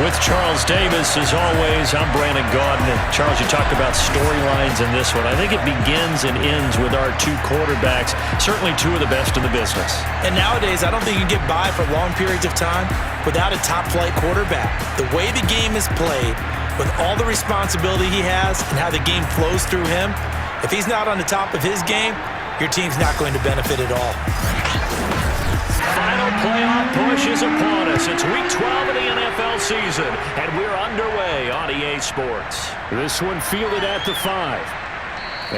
With Charles Davis, as always, I'm Brandon Gaudin. Charles, you talked about storylines in this one. I think it begins and ends with our two quarterbacks, certainly two of the best in the business. And nowadays, I don't think you can get by for long periods of time without a top-flight quarterback. The way the game is played, with all the responsibility he has and how the game flows through him, if he's not on the top of his game, your team's not going to benefit at all. Final playoff push is upon us. It's Week 12 of the NFL season, and we're underway on EA Sports. This one fielded at the 5.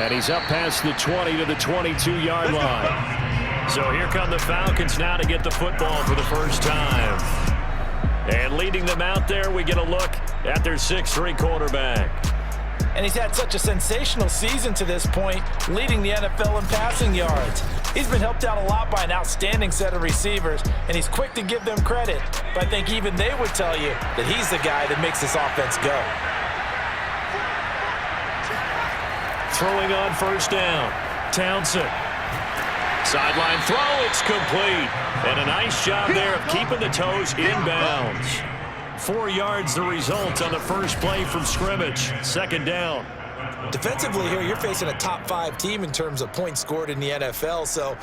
And he's up past the 20 to the 22-yard line. So here come the Falcons now to get the football for the first time. And leading them out there, we get a look at their 6'3" quarterback. And he's had such a sensational season to this point, leading the NFL in passing yards. He's been helped out a lot by an outstanding set of receivers, and he's quick to give them credit. But I think even they would tell you that he's the guy that makes this offense go. Throwing on first down, Townsend. Sideline throw, it's complete. And a nice job there of keeping the toes inbounds. 4 yards the result on the first play from scrimmage. Second down. Defensively here, you're facing a top-5 team in terms of points scored in the NFL. So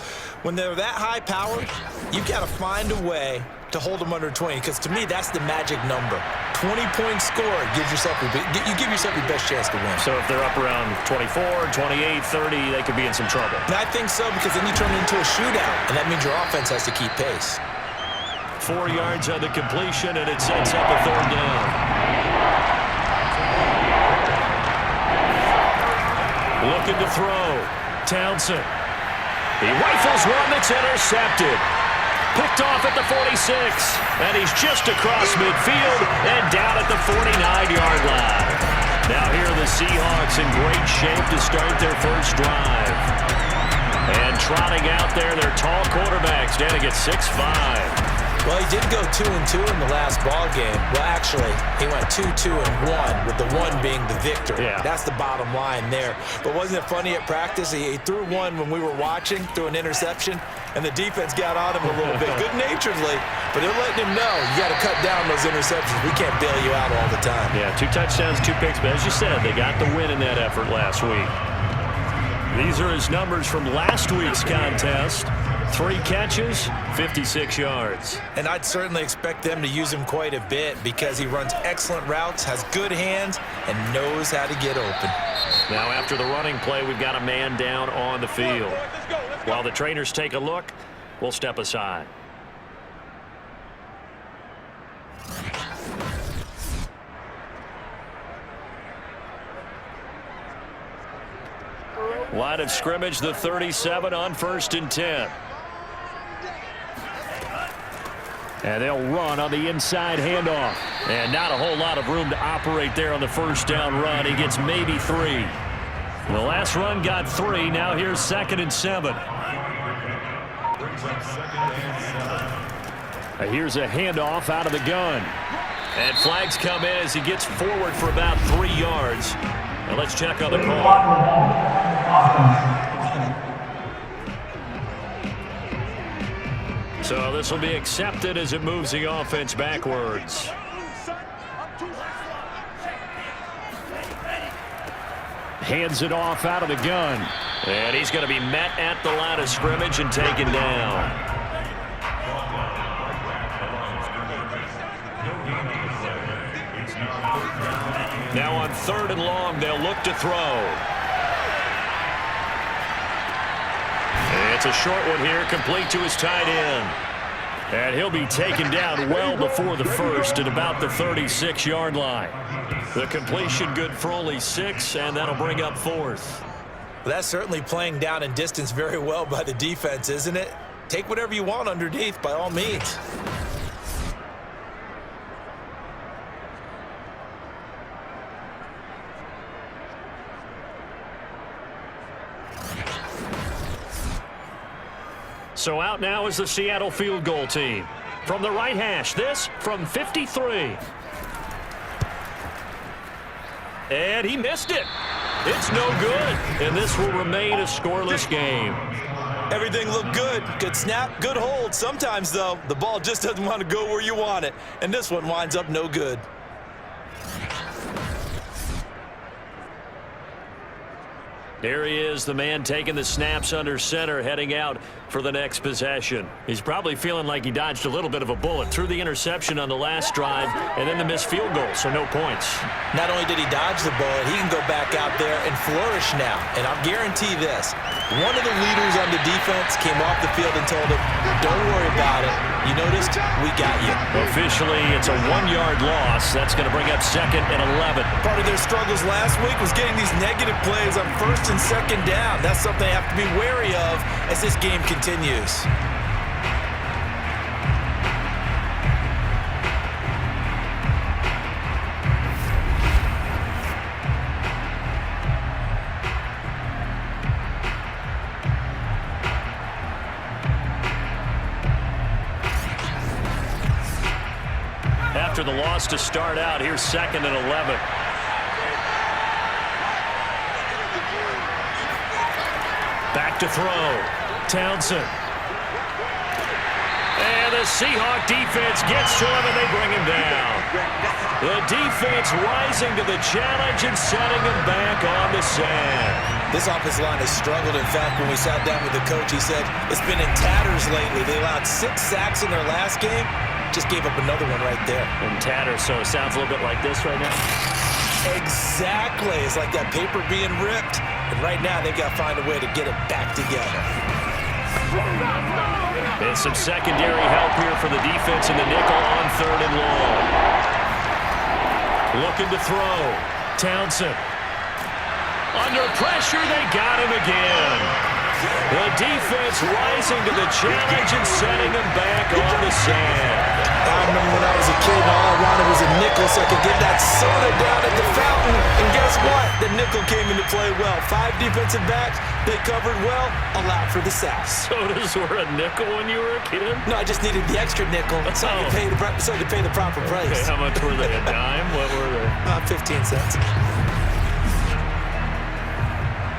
when they're that high-powered, you've got to find a way to hold them under 20. Because to me, that's the magic number. 20-point score gives yourself you give yourself your best chance to win. So if they're up around 24, 28, 30, they could be in some trouble. And I think so, because then you turn it into a shootout, and that means your offense has to keep pace. 4 yards on the completion, and it sets up a third down. Looking to throw. Townsend. He rifles one that's intercepted. Picked off at the 46. And he's just across midfield and down at the 49-yard line. Now here are the Seahawks in great shape to start their first drive. And trotting out there, their tall quarterbacks, down to get 6'5". Well, he did go 2-2 in the last ball game. Well, actually, he went 2-2-1, with the 1 being the victor. Yeah. That's the bottom line there. But wasn't it funny at practice? He threw one when we were watching, threw an interception, and the defense got on him a little bit, good-naturedly. But they're letting him know, you got to cut down those interceptions. We can't bail you out all the time. Yeah, 2 touchdowns, 2 picks. But as you said, they got the win in that effort last week. These are his numbers from last week's contest. 3 catches, 56 yards. And I'd certainly expect them to use him quite a bit because he runs excellent routes, has good hands, and knows how to get open. Now after the running play, we've got a man down on the field. While the trainers take a look, we'll step aside. Line of scrimmage, the 37 on 1st and 10. And they'll run on the inside handoff. And not a whole lot of room to operate there on the first down run. He gets maybe 3. The last run got 3. Now here's 2nd and 7. Here's a handoff out of the gun. And flags come in as he gets forward for about 3 yards. Now let's check on the call. So this will be accepted as it moves the offense backwards. Hands it off out of the gun. And he's going to be met at the line of scrimmage and taken down. Now on 3rd and long, they'll look to throw. It's a short one here, complete to his tight end. And he'll be taken down well before the first at about the 36-yard line. The completion good for only 6, and that'll bring up 4th. Well, that's certainly playing down in distance very well by the defense, isn't it? Take whatever you want underneath, by all means. So out now is the Seattle field goal team. From the right hash, this from 53. And he missed it. It's no good, and this will remain a scoreless game. Everything looked good. Good snap, good hold. Sometimes, though, the ball just doesn't want to go where you want it. And this one winds up no good. Here he is, the man taking the snaps under center, heading out for the next possession. He's probably feeling like he dodged a little bit of a bullet. Threw the interception on the last drive, and then the missed field goal, so no points. Not only did he dodge the bullet, he can go back out there and flourish now. And I'll guarantee this, one of the leaders on the defense came off the field and told him, don't worry about it. You noticed? We got you. Officially, it's a 1-yard loss. That's going to bring up 2nd and 11. Part of their struggles last week was getting these negative plays on 1st and 2nd down. That's something they have to be wary of as this game continues. After the loss to start out, here's 2nd and 11. Back to throw. Townsend. And the Seahawk defense gets to him, and they bring him down. The defense rising to the challenge and setting him back on the sand. This offensive line has struggled. In fact, when we sat down with the coach, he said it's been in tatters lately. They allowed 6 sacks in their last game. Just gave up another one right there. In tatters, so it sounds a little bit like this right now. Exactly. It's like that paper being ripped. And right now, they've got to find a way to get it back together. And some secondary help here for the defense in the nickel on 3rd and long. Looking to throw. Townsend. Under pressure, they got him again. The defense rising to the challenge and setting them back on the sand. I remember when I was a kid, all I wanted was a nickel so I could get that soda down at the fountain. And guess what? The nickel came into play well. 5 defensive backs, they covered well, allowed for the sacks. Sodas were a nickel when you were a kid? No, I just needed the extra nickel so I could pay the proper price. Okay, how much were they? A dime? What were they? 15 cents.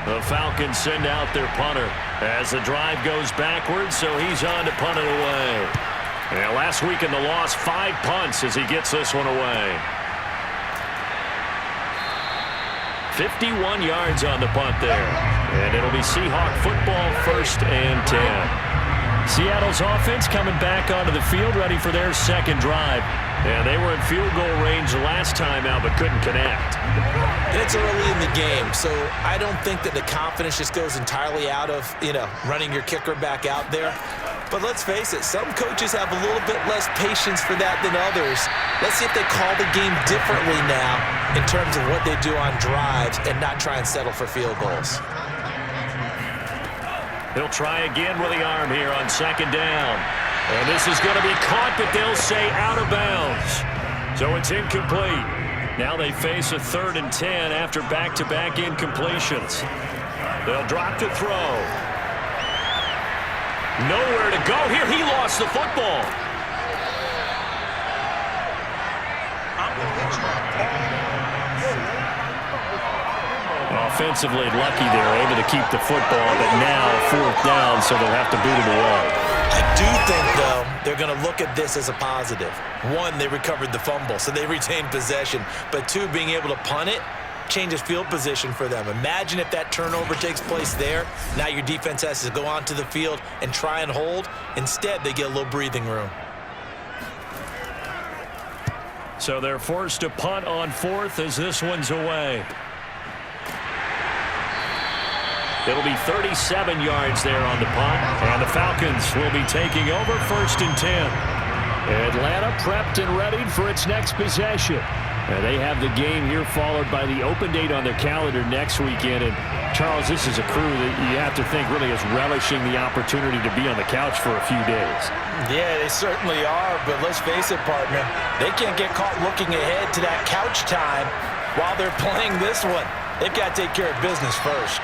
The Falcons send out their punter as the drive goes backwards, so he's on to punt it away. And last week in the loss, 5 punts as he gets this one away. 51 yards on the punt there. And it'll be Seahawk football, 1st and 10. Seattle's offense coming back onto the field, ready for their 2nd drive. And they were in field goal range last time out, but couldn't connect. And it's early in the game, so I don't think that the confidence just goes entirely out of, running your kicker back out there. But let's face it, some coaches have a little bit less patience for that than others. Let's see if they call the game differently now in terms of what they do on drives and not try and settle for field goals. He'll try again with the arm here on 2nd down. And this is going to be caught, but they'll say out of bounds. So it's incomplete. Now they face a 3rd and 10 after back-to-back incompletions. They'll drop to throw. Nowhere to go here. He lost the football. Offensively lucky they're able to keep the football, but now 4th down, so they'll have to boot it away. I do think, though, they're going to look at this as a positive. 1, they recovered the fumble, so they retained possession. But 2, being able to punt it changes field position for them. Imagine if that turnover takes place there. Now your defense has to go onto the field and try and hold. Instead, they get a little breathing room. So they're forced to punt on 4th as this one's away. It'll be 37 yards there on the punt, and the Falcons will be taking over 1st and 10. Atlanta prepped and ready for its next possession. And they have the game here followed by the open date on their calendar next weekend. And, Charles, this is a crew that you have to think really is relishing the opportunity to be on the couch for a few days. Yeah, they certainly are, but let's face it, partner. They can't get caught looking ahead to that couch time while they're playing this one. They've got to take care of business first.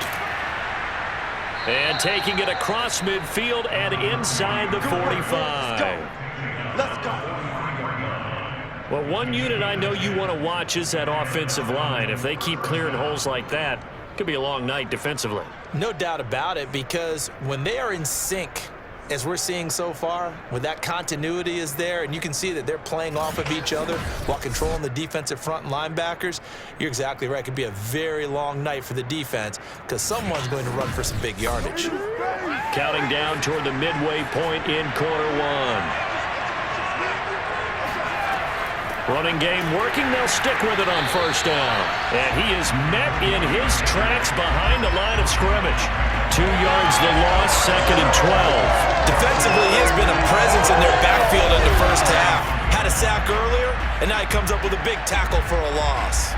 And taking it across midfield and inside the 45. Let's go. Well, one unit I know you want to watch is that offensive line. If they keep clearing holes like that, Could be a long night defensively. No doubt about it, because when they are in sync, as we're seeing so far, when that continuity is there and you can see that they're playing off of each other while controlling the defensive front and linebackers, you're exactly right. It could be a very long night for the defense because someone's going to run for some big yardage. Counting down toward the midway point in quarter one. Running game working. They'll stick with it on first down. And he is met in his tracks behind the line of scrimmage. 2 yards the loss, 2nd and 12. Defensively, he has been a presence in their backfield in the first half. Had a sack earlier, and now he comes up with a big tackle for a loss.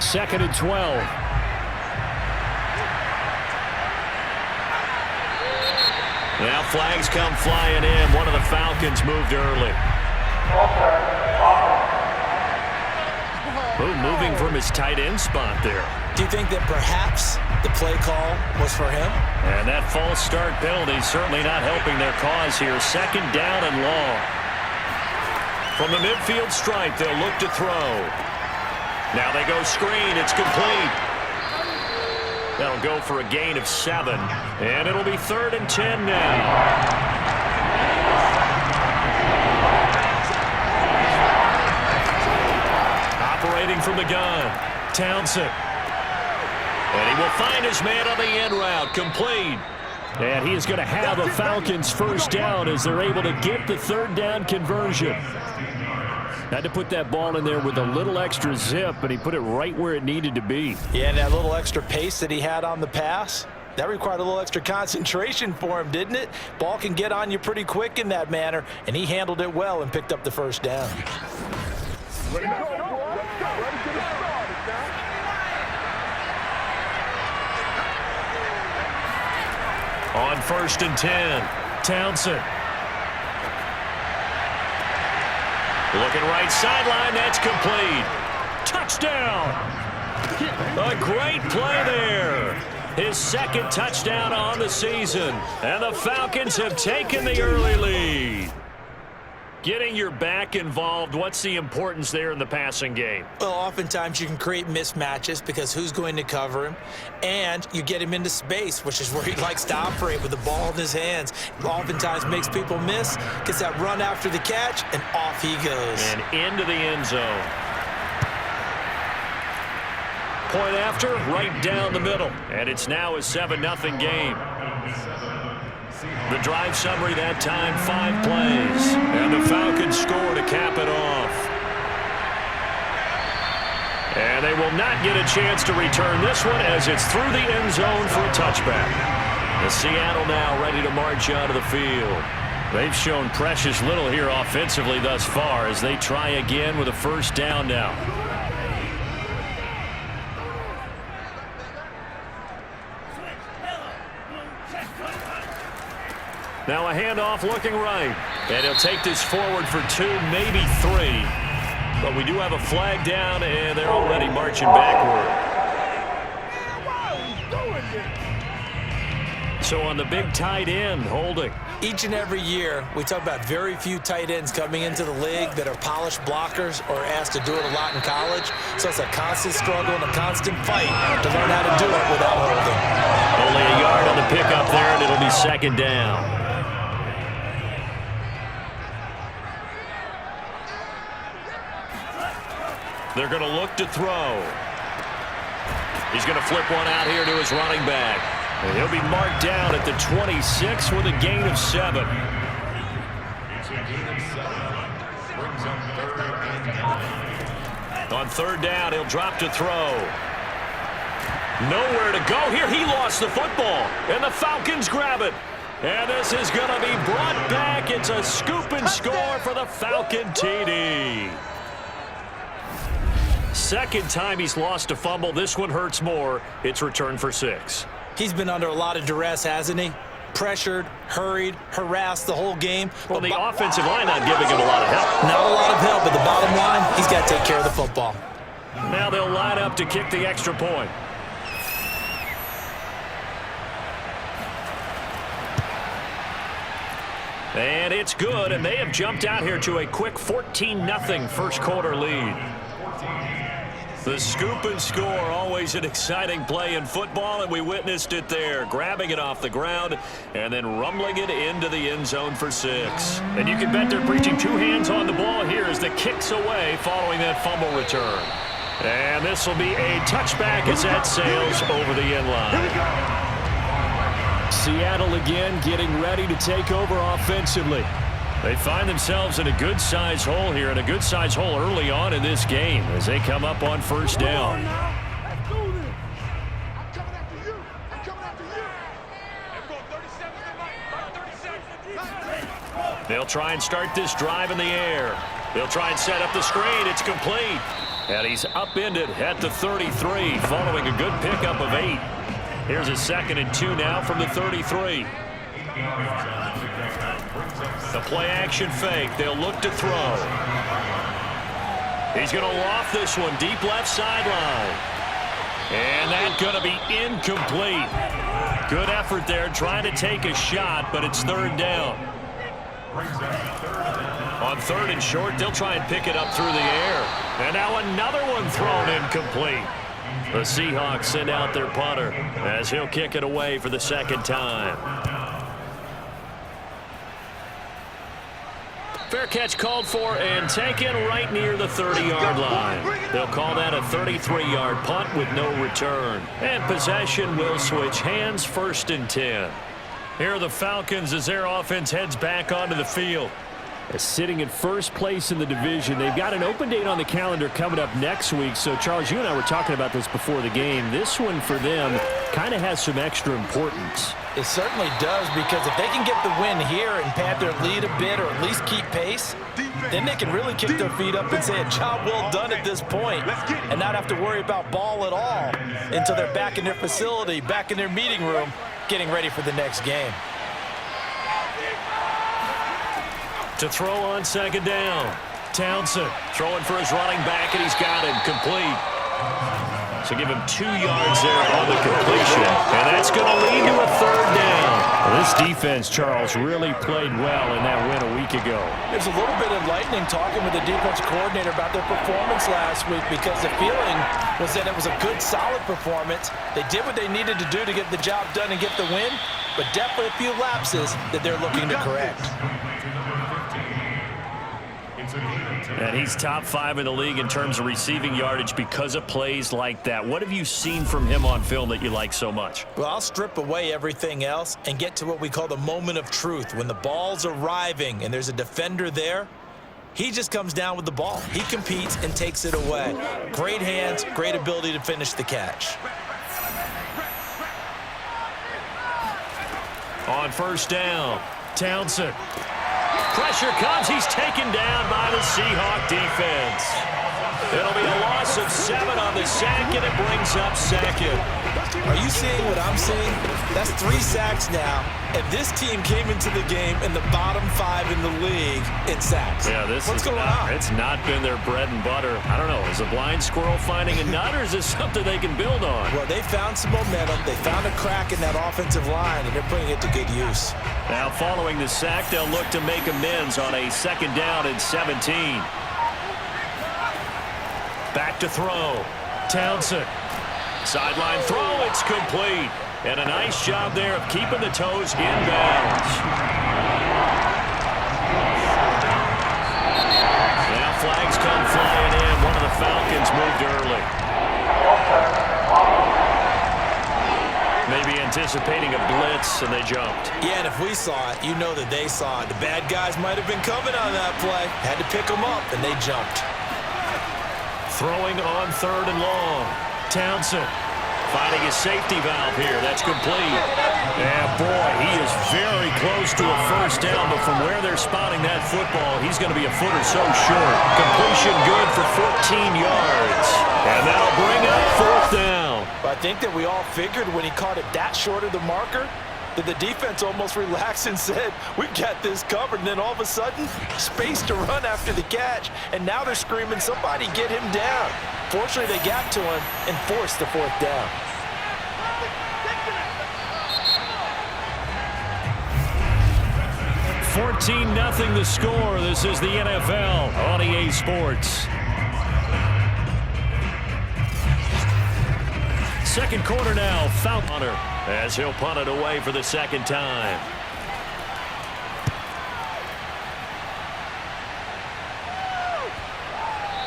Second and 12. Now flags come flying in. One of the Falcons moved early. Moving from his tight end spot there. Do you think that perhaps the play call was for him? And that false start penalty certainly not helping their cause here. 2nd down and long. From the midfield stripe, they'll look to throw. Now they go screen. It's complete. That'll go for a gain of 7. And it'll be 3rd and 10 now. Operating from the gun, Townsend. And he will find his man on the end route, complete. And he is going to have the Falcons first down as they're able to get the 3rd down conversion. Had to put that ball in there with a little extra zip, and he put it right where it needed to be. Yeah, and that little extra pace that he had on the pass, that required a little extra concentration for him, didn't it? Ball can get on you pretty quick in that manner, and he handled it well and picked up the first down. On 1st and 10, Townsend. Looking right sideline, that's complete. Touchdown! A great play there. His 2nd touchdown on the season. And the Falcons have taken the early lead. Getting your back involved, what's the importance there in the passing game? Well, oftentimes you can create mismatches because who's going to cover him? And you get him into space, which is where he likes to operate with the ball in his hands. Oftentimes makes people miss, gets that run after the catch, and off he goes. And into the end zone. Point after, right down the middle. And it's now a 7-0 game. The drive summary that time, 5 plays. And the Falcons score to cap it off. And they will not get a chance to return this one as it's through the end zone for a touchback. The Seattle now ready to march onto the field. They've shown precious little here offensively thus far as they try again with a first down now. Now a handoff looking right. And he'll take this forward for 2, maybe 3. But we do have a flag down, and they're already marching backward. So on the big tight end, holding. Each and every year, we talk about very few tight ends coming into the league that are polished blockers or asked to do it a lot in college. So it's a constant struggle and a constant fight to learn how to do it without holding. Only a yard on the pickup there, and it'll be 2nd down. They're going to look to throw. He's going to flip one out here to his running back. And he'll be marked down at the 26 with a gain of 7. On 3rd down, he'll drop to throw. Nowhere to go here. He lost the football, and the Falcons grab it. And this is going to be brought back. It's a scoop and score for the Falcon TD. 2nd time he's lost a fumble. This one hurts more. It's returned for 6. He's been under a lot of duress, hasn't he? Pressured, hurried, harassed the whole game. Well, the offensive line not giving him a lot of help. Not a lot of help, but the bottom line, he's got to take care of the football. Now they'll line up to kick the extra point. And it's good, and they have jumped out here to a quick 14-0 first quarter lead. The scoop and score, always an exciting play in football, and we witnessed it there, grabbing it off the ground and then rumbling it into the end zone for 6. And you can bet they're preaching 2 hands on the ball here as the kick's away following that fumble return. And this will be a touchback as that sails over the end line. Seattle again getting ready to take over offensively. They find themselves in a good-sized hole here, and a good-sized hole early on in this game as they come up on first down. They'll try and start this drive in the air. They'll try and set up the screen. It's complete. And he's upended at the 33 following a good pickup of 8. Here's a 2nd and 2 now from the 33. The play-action fake. They'll look to throw. He's going to loft this one deep left sideline. And that's going to be incomplete. Good effort there trying to take a shot, but it's 3rd down. On 3rd and short, they'll try and pick it up through the air. And now another one thrown incomplete. The Seahawks send out their punter as he'll kick it away for the 2nd time. Fair catch called for and taken right near the 30-yard line. They'll call that a 33-yard punt with no return. And possession will switch hands, 1st and 10. Here are the Falcons as their offense heads back onto the field. Sitting in first place in the division. They've got an open date on the calendar coming up next week. So, Charles, you and I were talking about this before the game. This one for them kind of has some extra importance. It certainly does, because if they can get the win here and pad their lead a bit or at least keep pace, then they can really kick their feet up and say a job well done at this point and not have to worry about ball at all until they're back in their facility, back in their meeting room, getting ready for the next game. To throw on 2nd down. Townsend throwing for his running back, and he's got it complete. So give him 2 yards there on the completion, and that's going to lead to a 3rd down. Well, this defense, Charles, really played well in that win a week ago. There's a little bit enlightening talking with the defensive coordinator about their performance last week, because the feeling was that it was a good, solid performance. They did what they needed to do to get the job done and get the win, but definitely a few lapses that they're looking to correct. And he's top 5 in the league in terms of receiving yardage because of plays like that. What have you seen from him on film that you like so much? Well, I'll strip away everything else and get to what we call the moment of truth. When the ball's arriving and there's a defender there, he just comes down with the ball. He competes and takes it away. Great hands, great ability to finish the catch. On 1st down, Townsend. Pressure comes. He's taken down by the Seahawk defense. It'll be a loss of 7 on the sack, and it brings up 2nd. Are you seeing what I'm seeing? That's 3 sacks now, and this team came into the game in the bottom 5 in the league in sacks. Yeah, what's going on? It's not been their bread and butter. I don't know. Is a blind squirrel finding a nut, or is this something they can build on? Well, they found some momentum. They found a crack in that offensive line, and they're putting it to good use. Now, following the sack, they'll look to make amends on a 2nd down and 17. Back to throw. Townsend. Sideline throw. It's complete. And a nice job there of keeping the toes in bounds. Now flags come flying in. One of the Falcons moved early. Maybe anticipating a blitz, and they jumped. Yeah, and if we saw it, you know that they saw it. The bad guys might have been coming on that play. Had to pick them up, and they jumped. Throwing on 3rd and long. Townsend finding his safety valve here. That's complete. And boy, he is very close to a 1st down, but from where they're spotting that football, he's going to be a foot or so short. Completion good for 14 yards. And that'll bring up 4th down. But I think that we all figured when he caught it that short of the marker that the defense almost relaxed and said, we've got this covered. And then all of a sudden, space to run after the catch. And now they're screaming, somebody get him down. Fortunately, they got to him and forced the 4th down. 14-0 the score. This is the NFL on EA Sports. Second quarter now, Falcons as he'll punt it away for the second time.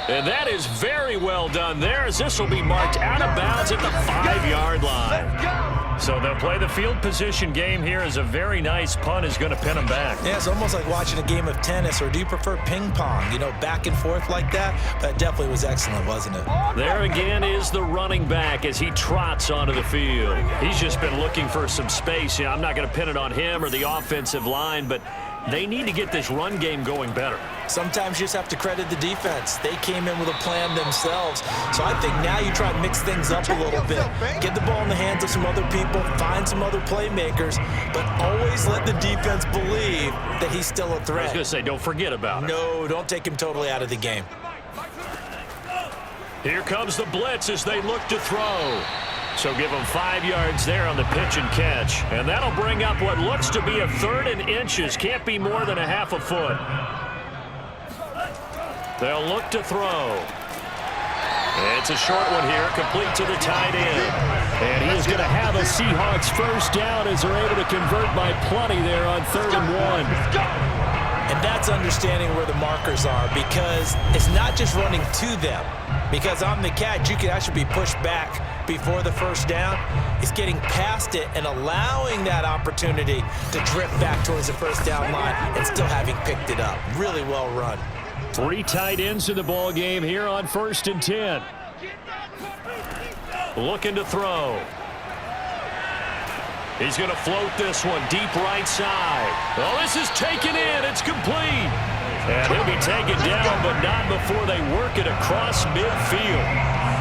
And that is very well done there, as this will be marked out of bounds at the 5-yard line. So they'll play the field position game here, as a very nice punt is going to pin them back. Yeah, it's almost like watching a game of tennis, or do you prefer ping pong? You know, back and forth like that? That definitely was excellent, wasn't it? There again is the running back as he trots onto the field. He's just been looking for some space. I'm not going to pin it on him or the offensive line, but they need to get this run game going better. Sometimes you just have to credit the defense. They came in with a plan themselves. So I think now you try and mix things up a little bit. Get the ball in the hands of some other people, find some other playmakers, but always let the defense believe that he's still a threat. I was going to say, don't forget about it. No, don't take him totally out of the game. Here comes the blitz as they look to throw. So give them 5 yards there on the pitch and catch. And that'll bring up what looks to be a 3rd and inches. Can't be more than a half a foot. They'll look to throw. It's a short one here, complete to the tight end. And he is going to have a Seahawks first down as they're able to convert by plenty there on 3rd and 1. And that's understanding where the markers are, because it's not just running to them. Because on the catch, you can actually be pushed back before the first down. It's getting past it and allowing that opportunity to drift back towards the first down line and still having picked it up. Really well run. 3 tight ends in the ball game here on 1st and 10. Looking to throw. He's going to float this one deep right side. Oh, this is taken in. It's complete. And he'll be taken down, but not before they work it across midfield.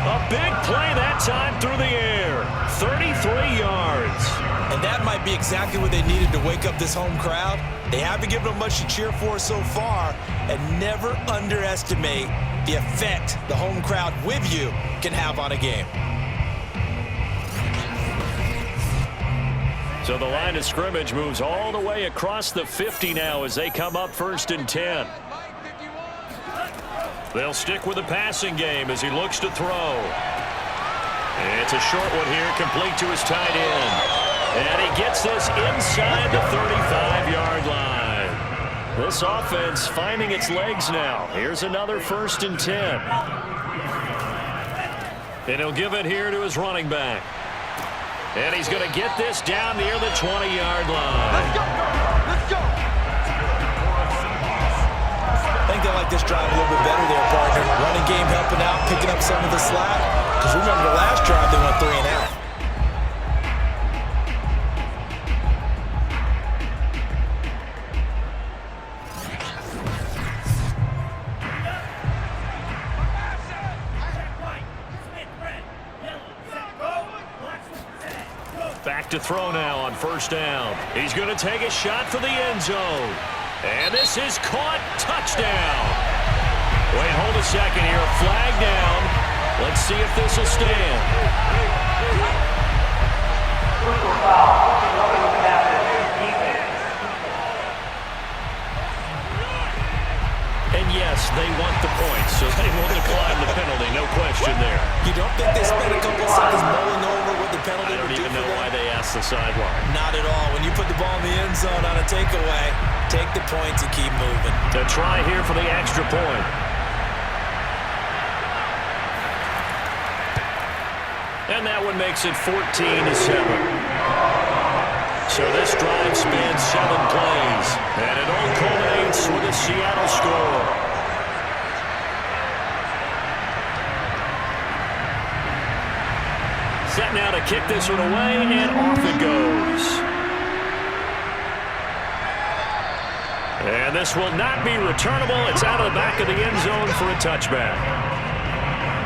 A big play that time through the air. 33 yards. And that might be exactly what they needed to wake up this home crowd. They haven't given them much to cheer for so far, and never underestimate the effect the home crowd with you can have on a game. So the line of scrimmage moves all the way across the 50 now as they come up 1st and 10. They'll stick with the passing game as he looks to throw. It's a short one here, complete to his tight end. And he gets this inside the 35-yard line. This offense finding its legs now. Here's another 1st and 10. And he'll give it here to his running back. And he's going to get this down near the 20-yard line. Let's go! Let's go! I think they like this drive a little bit better there, partner. Running game helping out, picking up some of the slack. Because remember, the last drive, they went 3 and out. Back to throw now on 1st down. He's going to take a shot for the end zone. And this is caught. Touchdown. Wait, hold a second here. A flag down. Let's see if this will stand. And yes, they want the points, so they will decline the penalty. No question there. You don't think they spent a couple seconds mulling over what the penalty I don't would do even for know them? why they asked the sideline. Not at all. When you put the ball in the end zone on a takeaway, take the points and keep moving. To try here for the extra point. And that one makes it 14-7. So this drive spans 7 plays. And it all culminates with a Seattle score. Set now to kick this one away, and off it goes. And this will not be returnable. It's out of the back of the end zone for a touchback.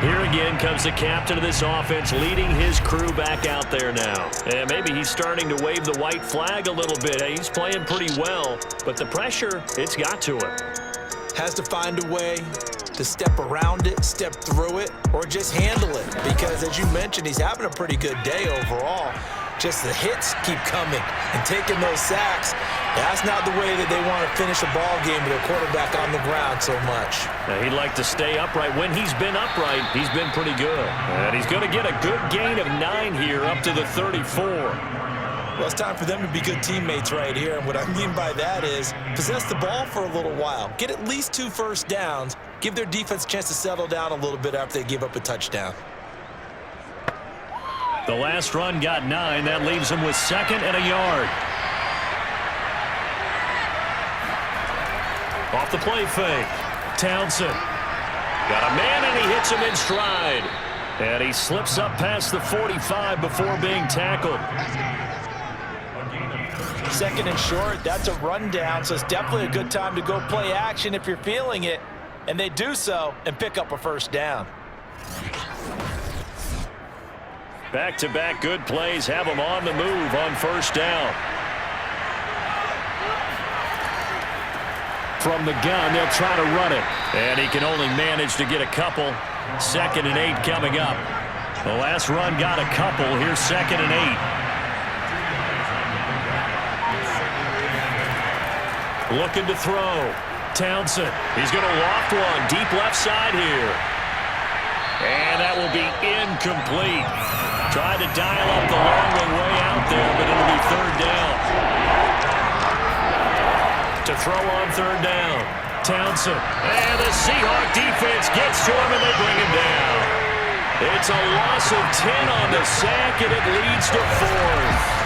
Here again comes the captain of this offense, leading his crew back out there now. And maybe he's starting to wave the white flag a little bit. He's playing pretty well, but the pressure, it's got to him. Has to find a way to step around it, step through it, or just handle it. Because as you mentioned, he's having a pretty good day overall. Just the hits keep coming and taking those sacks. That's not the way that they want to finish a ball game with their quarterback on the ground so much. Now, he'd like to stay upright. When he's been upright, he's been pretty good. And he's going to get a good gain of 9 here up to the 34. Well, it's time for them to be good teammates right here. And what I mean by that is possess the ball for a little while. Get at least 2 first downs. Give their defense a chance to settle down a little bit after they give up a touchdown. The last run got 9. That leaves him with 2nd and a yard. Off the play fake. Townsend. Got a man, and he hits him in stride. And he slips up past the 45 before being tackled. 2nd and short, that's a rundown, so it's definitely a good time to go play action if you're feeling it. And they do so and pick up a first down. Back-to-back good plays have him on the move on first down. From the gun, they'll try to run it. And he can only manage to get a couple. 2nd and 8 coming up. The last run got a couple. Here's 2nd and 8. Looking to throw. Townsend. He's going to loft one. Deep left side here. And that will be incomplete. Tried to dial up the long way out there, but it'll be 3rd down. To throw on 3rd down. Townsend. And the Seahawks defense gets to him, and they bring him down. It's a loss of 10 on the sack, and it leads to 4th.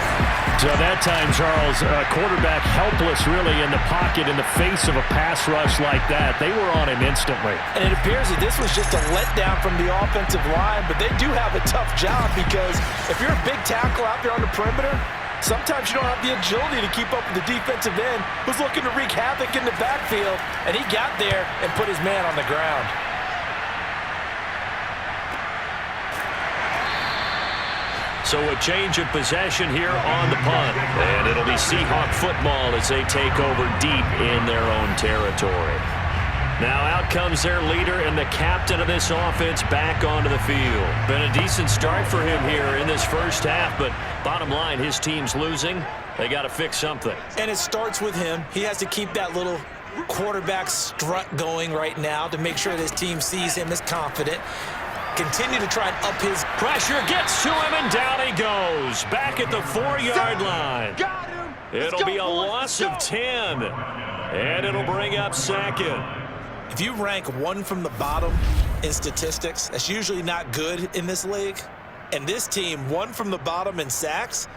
So that time, Charles, quarterback helpless really in the pocket in the face of a pass rush like that. They were on him instantly. And it appears that this was just a letdown from the offensive line, but they do have a tough job because if you're a big tackle out there on the perimeter, sometimes you don't have the agility to keep up with the defensive end who's looking to wreak havoc in the backfield, and he got there and put his man on the ground. So a change of possession here on the punt. And it'll be Seahawk football as they take over deep in their own territory. Now out comes their leader and the captain of this offense back onto the field. Been a decent start for him here in this first half, but bottom line, his team's losing. They got to fix something. And it starts with him. He has to keep that little quarterback strut going right now to make sure this team sees him as confident. Continue to try and up his pressure, gets to him, and down he goes. Back at the 4-yard line. It'll be a loss of 10, and it'll bring up 2nd. If you rank 1 from the bottom in statistics, that's usually not good in this league. And this team, 1 from the bottom in sacks,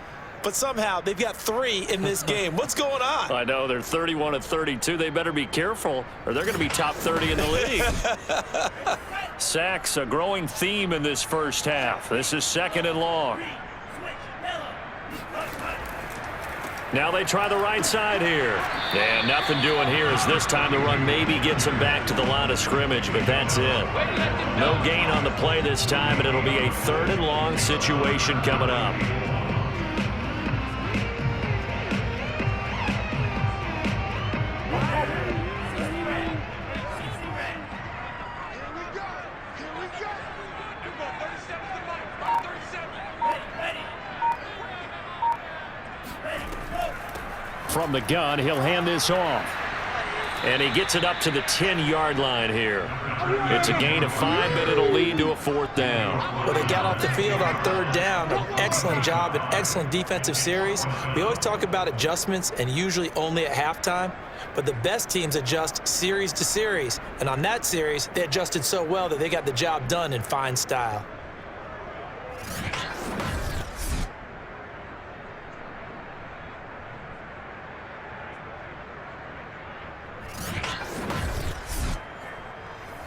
but somehow they've got 3 in this game. What's going on? I know, they're 31 of 32. They better be careful, or they're going to be top 30 in the league. Sacks, a growing theme in this first half. This is 2nd and long. Now they try the right side here. And nothing doing here as this time the run maybe gets him back to the line of scrimmage, but that's it. No gain on the play this time, and it'll be a 3rd and long situation coming up. From the gun, he'll hand this off. And he gets it up to the 10-yard line here. It's a gain of 5, but it'll lead to a 4th down. Well, they got off the field on 3rd down. An excellent job, an excellent defensive series. We always talk about adjustments and usually only at halftime. But the best teams adjust series to series. And on that series, they adjusted so well that they got the job done in fine style.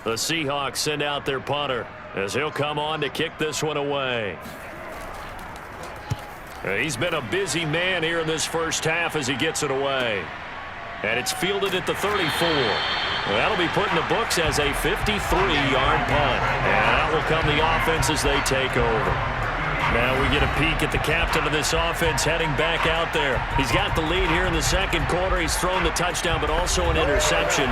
The Seahawks send out their punter as he'll come on to kick this one away. He's been a busy man here in this first half as he gets it away. And it's fielded at the 34. That'll be put in the books as a 53-yard punt. And that will come the offense as they take over. Now we get a peek at the captain of this offense heading back out there. He's got the lead here in the second quarter. He's thrown the touchdown, but also an interception.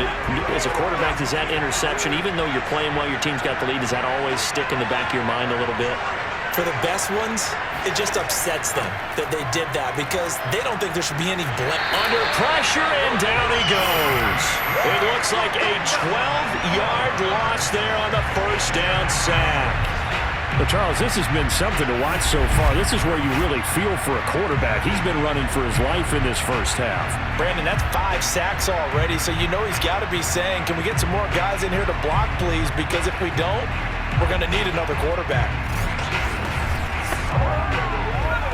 As a quarterback, does that interception, even though you're playing well, your team's got the lead, does that always stick in the back of your mind a little bit? For the best ones, it just upsets them that they did that because they don't think there should be any blame. Under pressure, and down he goes. It looks like a 12-yard loss there on the first down sack. But, Charles, this has been something to watch so far. This is where you really feel for a quarterback. He's been running for his life in this first half. Brandon, that's 5 sacks already, so you know he's got to be saying, can we get some more guys in here to block, please? Because if we don't, we're going to need another quarterback.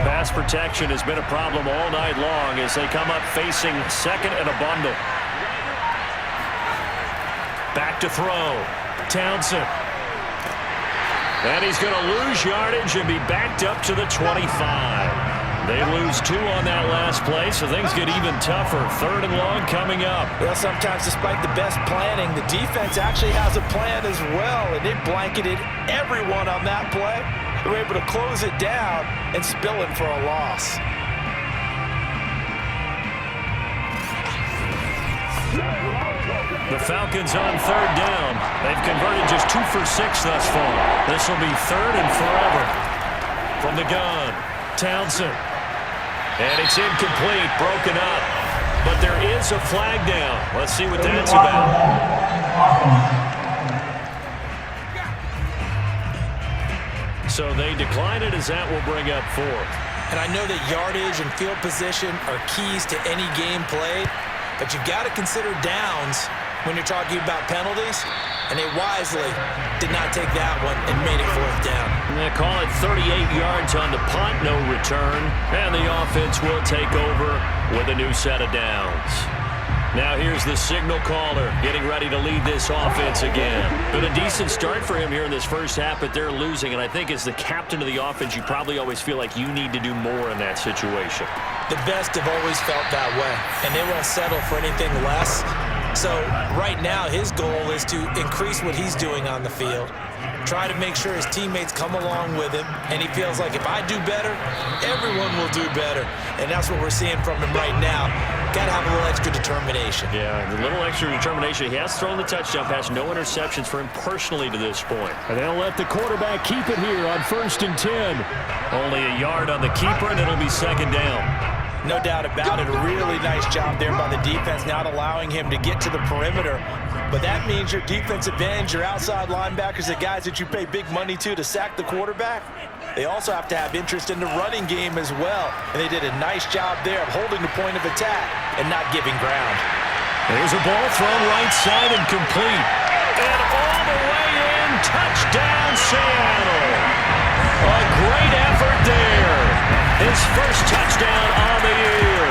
Pass protection has been a problem all night long as they come up facing second and a bundle. Back to throw. Townsend. And he's going to lose yardage and be backed up to the 25. They lose 2 on that last play, so things get even tougher. 3rd and long coming up. Well, sometimes despite the best planning, the defense actually has a plan as well, and it blanketed everyone on that play. They were able to close it down and spill it for a loss. The Falcons on 3rd down. They've converted just 2 for 6 thus far. This will be 3rd and forever. From the gun, Townsend. And it's incomplete, broken up. But there is a flag down. Let's see what that's about. So they decline it as that will bring up 4th. And I know that yardage and field position are keys to any game played, but you've got to consider downs when you're talking about penalties, and they wisely did not take that one and made it 4th down. And they call it 38 yards on the punt, no return, and the offense will take over with a new set of downs. Now here's the signal caller getting ready to lead this offense again. Been a decent start for him here in this first half, but they're losing. And I think as the captain of the offense, you probably always feel like you need to do more in that situation. The best have always felt that way, and they won't settle for anything less. So right now his goal is to increase what he's doing on the field, try to make sure his teammates come along with him, and he feels like if I do better, everyone will do better. And that's what we're seeing from him right now. Got to have a little extra determination. Yeah, a little extra determination. He has thrown the touchdown pass, no interceptions for him personally to this point. And they'll let the quarterback keep it here on 1st and 10. Only a yard on the keeper, and it'll be 2nd down. No doubt about it. A really nice job there by the defense, not allowing him to get to the perimeter. But that means your defensive ends, your outside linebackers, the guys that you pay big money to sack the quarterback, they also have to have interest in the running game as well. And they did a nice job there of holding the point of attack and not giving ground. There's a ball thrown right side and complete. And all the way in, touchdown Seattle. A great effort there. His first touchdown on the year.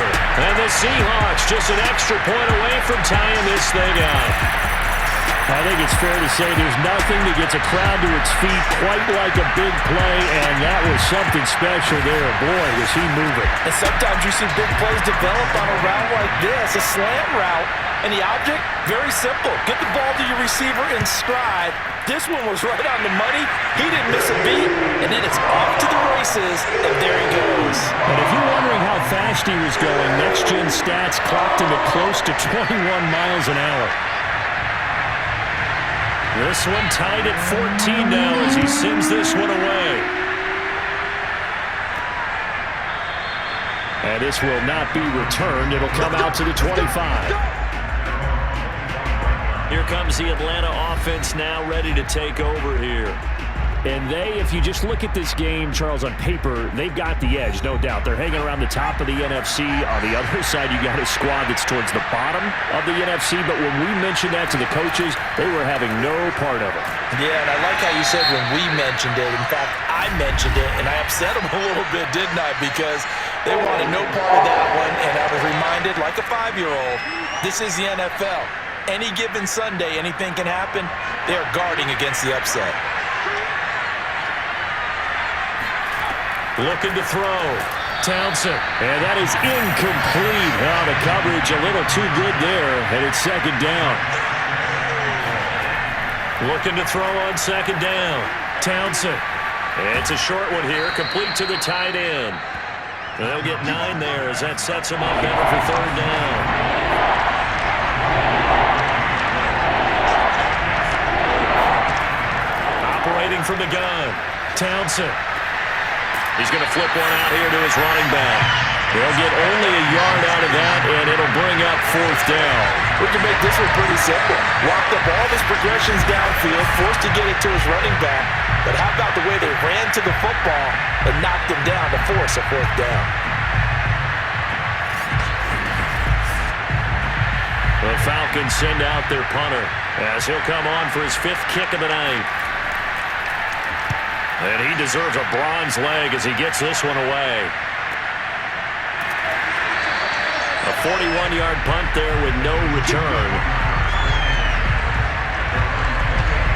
And the Seahawks just an extra point away from tying this thing up. I think it's fair to say there's nothing that gets a crowd to its feet quite like a big play, and that was something special there. Boy, was he moving. And sometimes you see big plays develop on a route like this, a slant route, and the object, very simple. Get the ball to your receiver in stride. This one was right on the money. He didn't miss a beat, and then it's off to the races, and there he goes. And if you're wondering how fast he was going, next-gen stats clocked him at close to 21 miles an hour. This one tied at 14 now as he sends this one away. And this will not be returned. It'll come out to the 25. Here comes the Atlanta offense now ready to take over here. And they, if you just look at this game, Charles, on paper, they've got the edge, no doubt. They're hanging around the top of the NFC. On the other side, you got a squad that's towards the bottom of the NFC. But when we mentioned that to the coaches, they were having no part of it. Yeah, and I like how you said when we mentioned it. In fact, I mentioned it, and I upset them a little bit, didn't I? Because they wanted no part of that one, and I was reminded, like a 5-year-old, this is the NFL. Any given Sunday, anything can happen. They are guarding against the upset. Looking to throw. Townsend. And that is incomplete. Oh, the coverage a little too good there, and it's 2nd down. Looking to throw on 2nd down. Townsend. And it's a short one here, complete to the tight end. And they'll get 9 there as that sets them up better for 3rd down. Operating from the gun. Townsend. He's going to flip one out here to his running back. They'll get only a yard out of that, and it'll bring up 4th down. We can make this one pretty simple. Walk up all of his progressions downfield, forced to get it to his running back. But how about the way they ran to the football and knocked him down to force a 4th down? The Falcons send out their punter as he'll come on for his 5th kick of the night. And he deserves a bronze leg as he gets this one away. A 41-yard punt there with no return.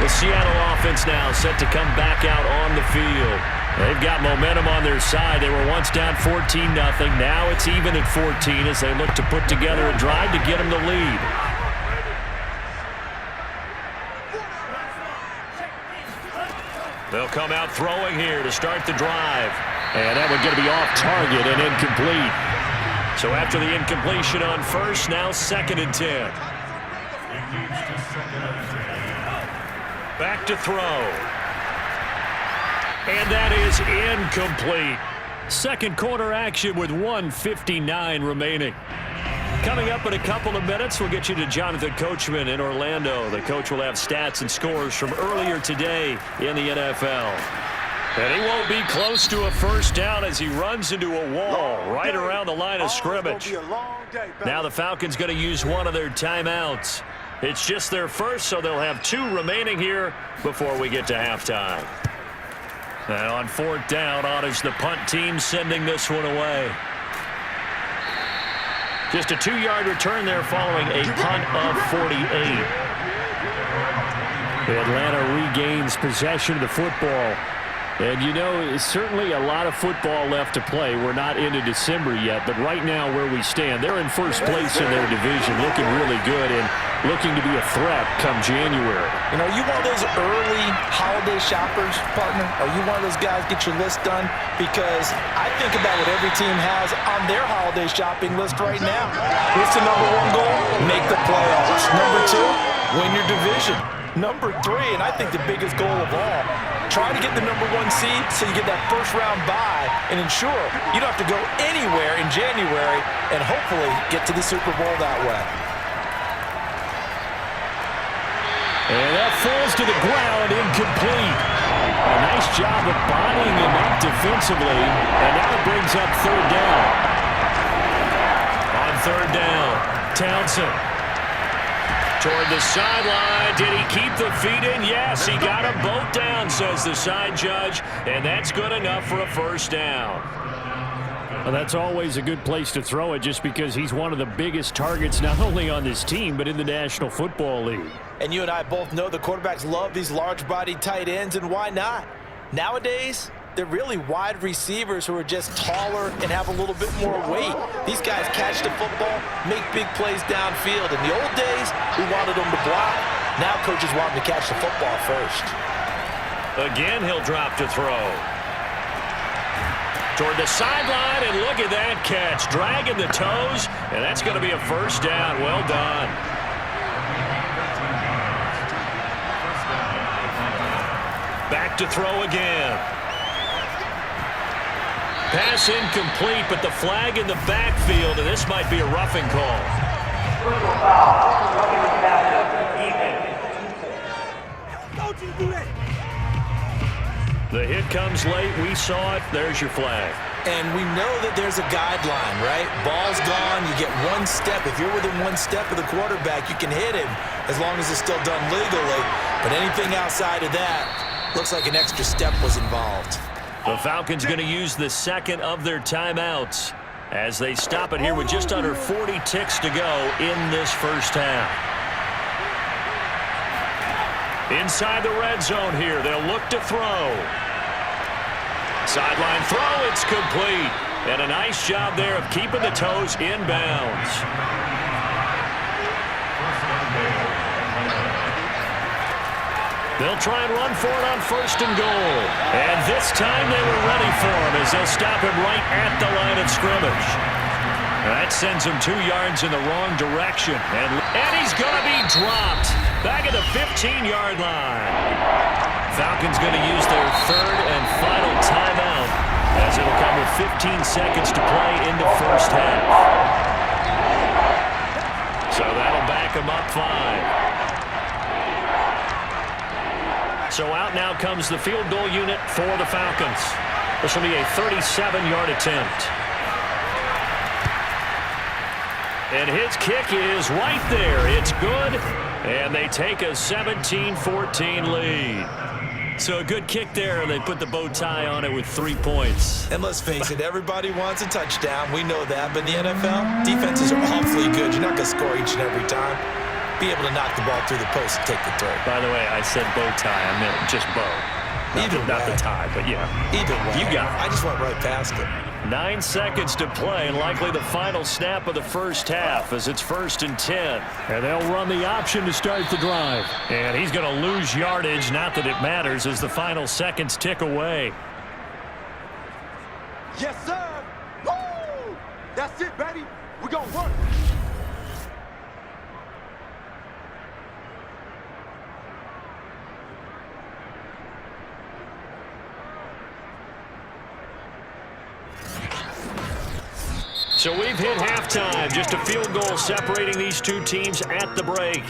The Seattle offense now set to come back out on the field. They've got momentum on their side. They were once down 14-0. Now it's even at 14 as they look to put together a drive to get them the lead. They'll come out throwing here to start the drive. And that one's going to be off target and incomplete. So after the incompletion on first, now 2nd and 10. Back to throw. And that is incomplete. Second quarter action with 1:59 remaining. Coming up in a couple of minutes, we'll get you to Jonathan Coachman in Orlando. The coach will have stats and scores from earlier today in the NFL. And he won't be close to a 1st down as he runs into a wall right around the line of scrimmage. Now the Falcons going to use one of their timeouts. It's just their first, so they'll have 2 remaining here before we get to halftime. And on 4th down, honors the punt team sending this one away. Just a 2-yard return there following a punt of 48. Atlanta regains possession of the football. And, you know, certainly a lot of football left to play. We're not into December yet, but right now where we stand, they're in first place in their division, looking really good and looking to be a threat come January. You know, are you one of those early holiday shoppers, partner? Are you one of those guys get your list done? Because I think about what every team has on their holiday shopping list right now. What's the #1 goal? Make the playoffs. #2, win your division. #3, and I think the biggest goal of all, try to get the #1 seed so you get that first-round bye and ensure you don't have to go anywhere in January and hopefully get to the Super Bowl that way. And that falls to the ground, incomplete. A nice job of bodying him up defensively, and now it brings up 3rd down. On 3rd down, Townsend. Toward the sideline. Did he keep the feet in? Yes, he got them both down, says the side judge, and that's good enough for a 1st down. Well, that's always a good place to throw it just because he's one of the biggest targets not only on this team but in the National Football League. And you and I both know the quarterbacks love these large-bodied tight ends, and why not? Nowadays, they're really wide receivers who are just taller and have a little bit more weight. These guys catch the football, make big plays downfield. In the old days, we wanted them to block. Now coaches want them to catch the football first. Again, he'll drop to throw. Toward the sideline, and look at that catch. Dragging the toes, and that's going to be a 1st down. Well done. Back to throw again. Pass incomplete, but the flag in the backfield, and this might be a roughing call. The hit comes late. We saw it. There's your flag. And we know that there's a guideline, right? Ball's gone. You get 1 step. If you're within 1 step of the quarterback, you can hit him as long as it's still done legally. But anything outside of that, looks like an extra step was involved. The Falcons going to use the 2nd of their timeouts as they stop it here with just under 40 ticks to go in this 1st half. Inside the red zone here, they'll look to throw. Sideline throw, it's complete. And a nice job there of keeping the toes in bounds. They'll try and run for it on 1st and goal. And this time they were ready for him as they'll stop him right at the line of scrimmage. That sends him 2 yards in the wrong direction. And he's going to be dropped back at the 15-yard line. Falcons going to use their 3rd and final timeout as it'll come with 15 seconds to play in the first half. So that'll back them up 5. So out now comes the field goal unit for the Falcons. This will be a 37-yard attempt. And his kick is right there. It's good. And they take a 17-14 lead. So a good kick there, and they put the bow tie on it with 3 points. And let's face it, everybody wants a touchdown. We know that. But in the NFL, defenses are awfully good. You're not going to score each and every time. Be able to knock the ball through the post and take the throw. By the way, I said bow tie. I meant just bow. Not the tie, but yeah. Either way. You got it. I just went right past it. 9 seconds to play, and likely the final snap of the first half as it's 1st and 10. And they'll run the option to start the drive. And he's going to lose yardage, not that it matters, as the final seconds tick away. Yes, sir. Woo! That's it, baby. We're going to work. So we've hit halftime. Just a field goal separating these two teams at the break.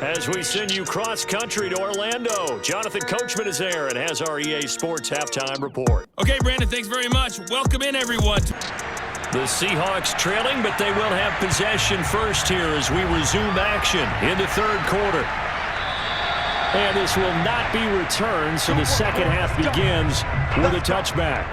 As we send you cross-country to Orlando, Jonathan Coachman is there and has our EA Sports halftime report. Okay, Brandon, thanks very much. Welcome in, everyone. The Seahawks trailing, but they will have possession first here as we resume action in the third quarter. And this will not be returned, so the second half begins with a touchback.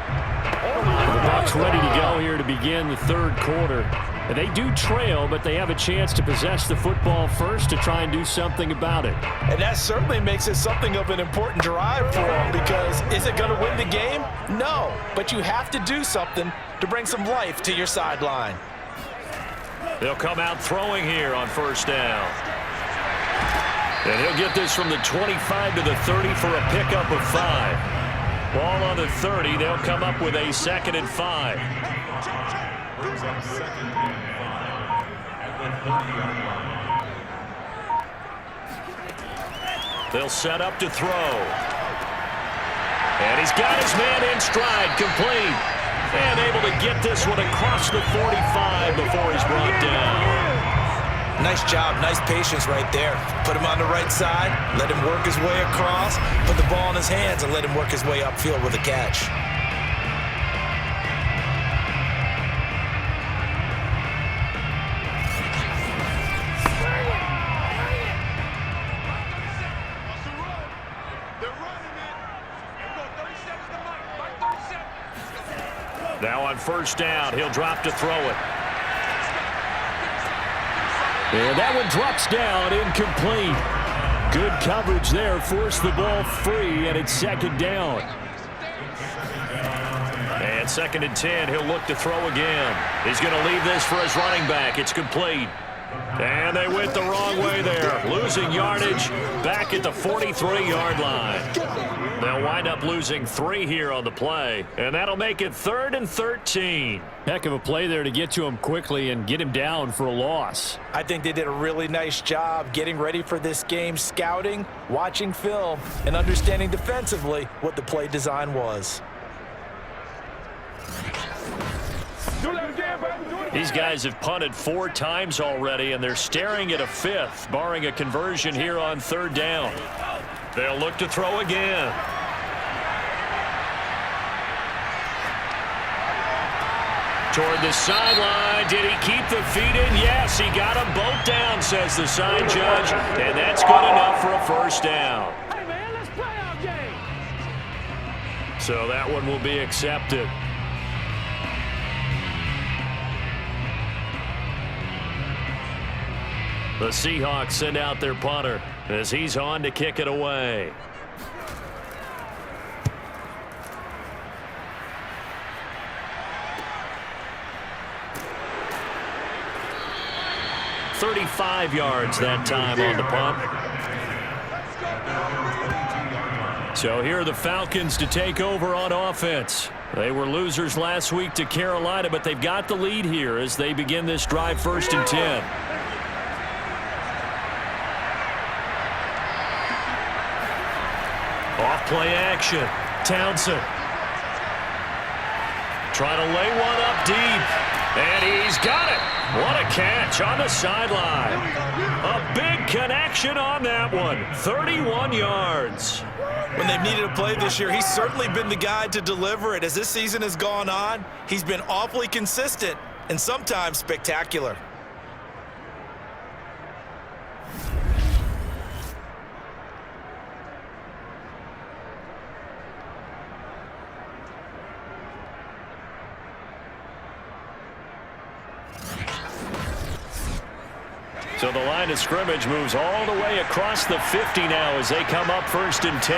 The Bucs ready to go here to begin the third quarter. And they do trail, but they have a chance to possess the football first to try and do something about it. And that certainly makes it something of an important drive for them, because is it going to win the game? No, but you have to do something to bring some life to your sideline. They'll come out throwing here on first down. And he'll get this from the 25 to the 30 for a pickup of 5. Ball on the 30. They'll come up with a 2nd and 5. They'll set up to throw. And he's got his man in stride, complete. And able to get this one across the 45 before he's brought down. Nice job, nice patience right there. Put him on the right side, let him work his way across, put the ball in his hands, and let him work his way upfield with a catch. Now on first down, he'll drop to throw it. And that one drops down, incomplete. Good coverage there, forced the ball free, and it's 2nd down. And 2nd and 10, he'll look to throw again. He's going to leave this for his running back. It's complete. And they went the wrong way there, losing yardage back at the 43-yard line. They'll wind up losing 3 here on the play, and that'll make it 3rd and 13. Heck of a play there to get to him quickly and get him down for a loss. I think they did a really nice job getting ready for this game, scouting, watching film, and understanding defensively what the play design was. These guys have punted 4 times already, and they're staring at a 5th, barring a conversion here on 3rd down. They'll look to throw again. Toward the sideline. Did he keep the feet in? Yes, he got them both down, says the sign judge, and that's good enough for a first down. Hey, man, let's play our game. So that one will be accepted. The Seahawks send out their punter as he's on to kick it away. "35 yards that time on the punt. So here are the Falcons to take over on offense. They were losers last week to Carolina, but they've got the lead here as they begin this drive 1st and 10. Off play action. Townsend. Trying to lay one up deep. And he's got it. What a catch on the sideline. A big connection on that one. 31 yards. When they've needed a play this year, he's certainly been the guy to deliver it. As this season has gone on, he's been awfully consistent and sometimes spectacular. So the line of scrimmage moves all the way across the 50 now as they come up 1st and 10.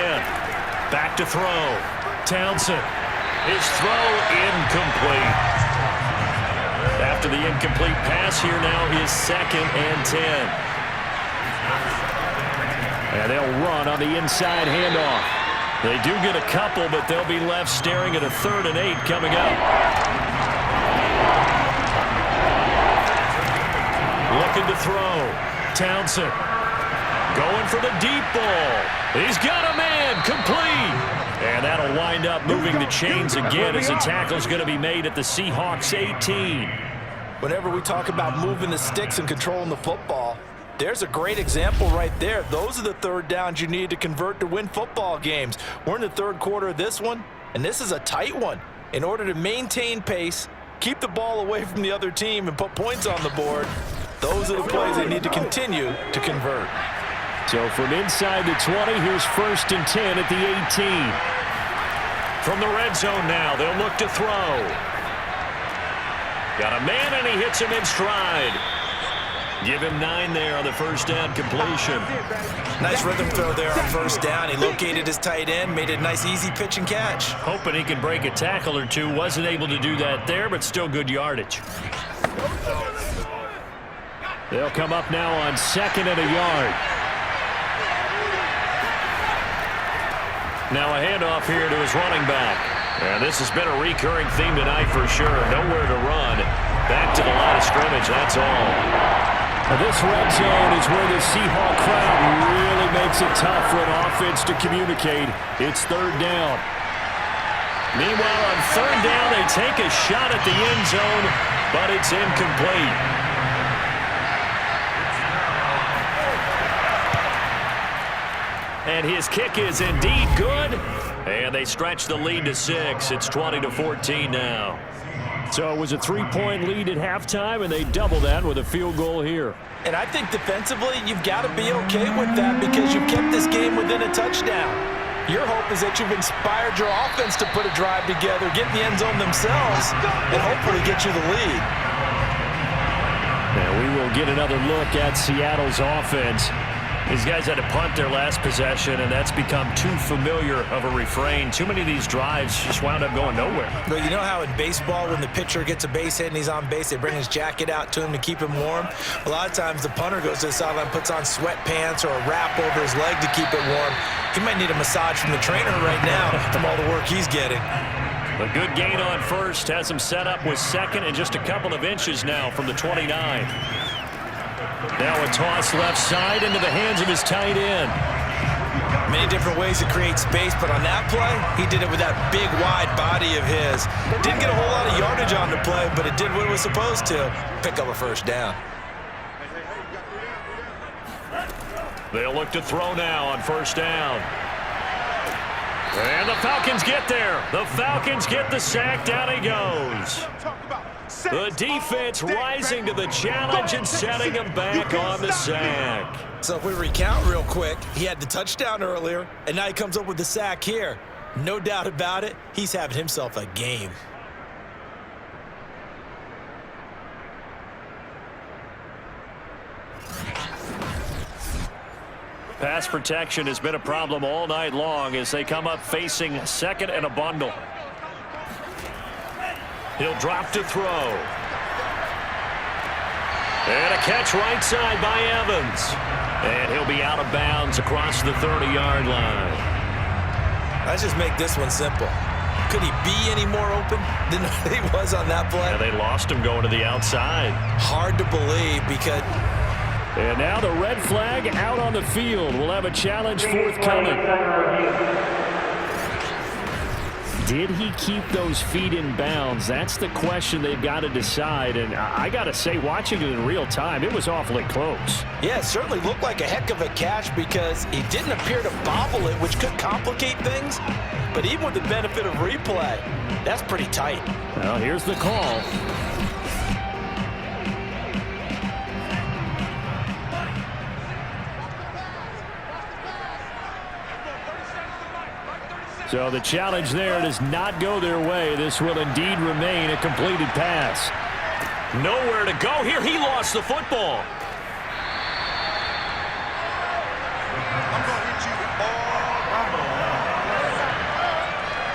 Back to throw. Townsend. His throw incomplete. After the incomplete pass, here now is 2nd and 10. And they'll run on the inside handoff. They do get a couple, but they'll be left staring at a 3rd and 8 coming up. Looking to throw. Townsend going for the deep ball. He's got a man complete. And that'll wind up moving the chains again as the tackle's going to be made at the Seahawks 18. Whenever we talk about moving the sticks and controlling the football, there's a great example right there. Those are the 3rd downs you need to convert to win football games. We're in the 3rd quarter of this one, and this is a tight one. In order to maintain pace, keep the ball away from the other team, and put points on the board, those are the plays they need to continue to convert. So from inside the 20, here's 1st and 10 at the 18. From the red zone now, they'll look to throw. Got a man, and he hits him in stride. Give him 9 there on the 1st down completion. Nice rhythm throw there on 1st down. He located his tight end, made a nice easy pitch and catch. Hoping he could break a tackle or two. Wasn't able to do that there, but still good yardage. They'll come up now on 2nd and a yard. Now a handoff here to his running back. And this has been a recurring theme tonight for sure. Nowhere to run. Back to the line of scrimmage, that's all. This red zone is where the Seahawk crowd really makes it tough for an offense to communicate. It's 3rd down. Meanwhile, on 3rd down, they take a shot at the end zone, but it's incomplete. And his kick is indeed good. And they stretch the lead to 6. It's 20-14 now. So it was a 3-point lead at halftime, and they double that with a field goal here. And I think defensively, you've got to be okay with that because you've kept this game within a touchdown. Your hope is that you've inspired your offense to put a drive together, get in the end zone themselves, and hopefully get you the lead. Now we will get another look at Seattle's offense. These guys had to punt their last possession, and that's become too familiar of a refrain. Too many of these drives just wound up going nowhere. But you know how in baseball, when the pitcher gets a base hit and he's on base, they bring his jacket out to him to keep him warm? A lot of times the punter goes to the sideline, puts on sweatpants or a wrap over his leg to keep it warm. He might need a massage from the trainer right now from all the work he's getting. A good gain on 1st has him set up with 2nd and just a couple of inches now from the 29. Now a toss left side into the hands of his tight end. Many different ways to create space, but on that play, he did it with that big, wide body of his. Didn't get a whole lot of yardage on the play, but it did what it was supposed to. Pick up a 1st down. They'll look to throw now on 1st down. And the Falcons get there. The Falcons get the sack. Down he goes. The defense rising to the challenge and setting him back on the sack. So if we recount real quick, he had the touchdown earlier, and now he comes up with the sack here. No doubt about it, he's having himself a game. Pass protection has been a problem all night long as they come up facing 2nd and a bundle. He'll drop to throw. And a catch right side by Evans. And he'll be out of bounds across the 30-yard line. Let's just make this one simple. Could he be any more open than he was on that play? And they lost him going to the outside. Hard to believe because... And now the red flag out on the field. We'll have a challenge forthcoming. Did he keep those feet in bounds? That's the question they've got to decide. And I got to say, watching it in real time, it was awfully close. Yeah, it certainly looked like a heck of a catch because he didn't appear to bobble it, which could complicate things. But even with the benefit of replay, that's pretty tight. Well, here's the call. So the challenge there does not go their way. This will indeed remain a completed pass. Nowhere to go here. He lost the football.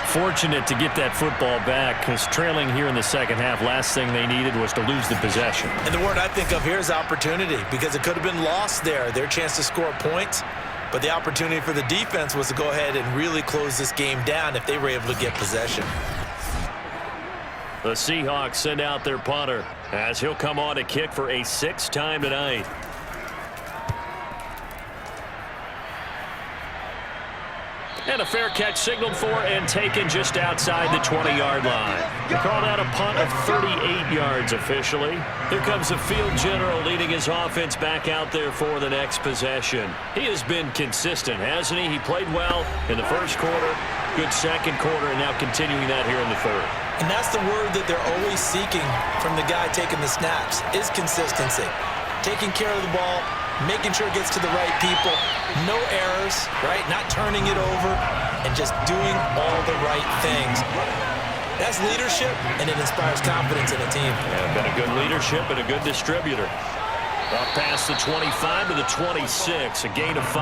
Fortunate to get that football back because trailing here in the second half, last thing they needed was to lose the possession. And the word I think of here is opportunity because it could have been lost there. Their chance to score points. But the opportunity for the defense was to go ahead and really close this game down if they were able to get possession. The Seahawks send out their punter as he'll come on to kick for a sixth time tonight. And a fair catch signaled for and taken just outside the 20-yard line. They call that a punt of 38 yards officially. Here comes the field general leading his offense back out there for the next possession. He has been consistent, hasn't he? He played well in the first quarter, good second quarter, and now continuing that here in the third. And that's the word that they're always seeking from the guy taking the snaps, is consistency. Taking care of the ball, making sure it gets to the right people, no errors, right? Not turning it over, and just doing all the right things. That's leadership, and it inspires confidence in a team. Yeah, been a good leadership and a good distributor. Up past the 25 to the 26, a gain of 5.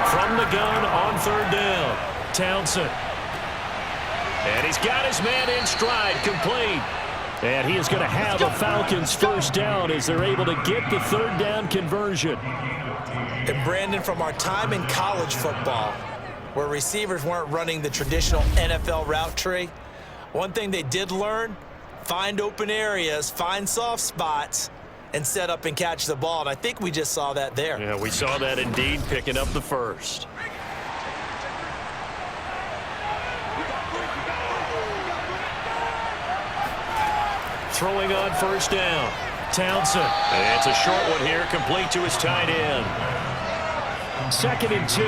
From the gun on third down, Townsend. And he's got his man in stride, complete. And he is going to have a Falcons first down as they're able to get the third down conversion. And Brandon, from our time in college football, where receivers weren't running the traditional NFL route tree, one thing they did learn, find open areas, find soft spots, and set up and catch the ball. And I think we just saw that there. Yeah, we saw that indeed, picking up the first. Throwing on first down, Townsend. And it's a short one here, complete to his tight end. 2nd and 2.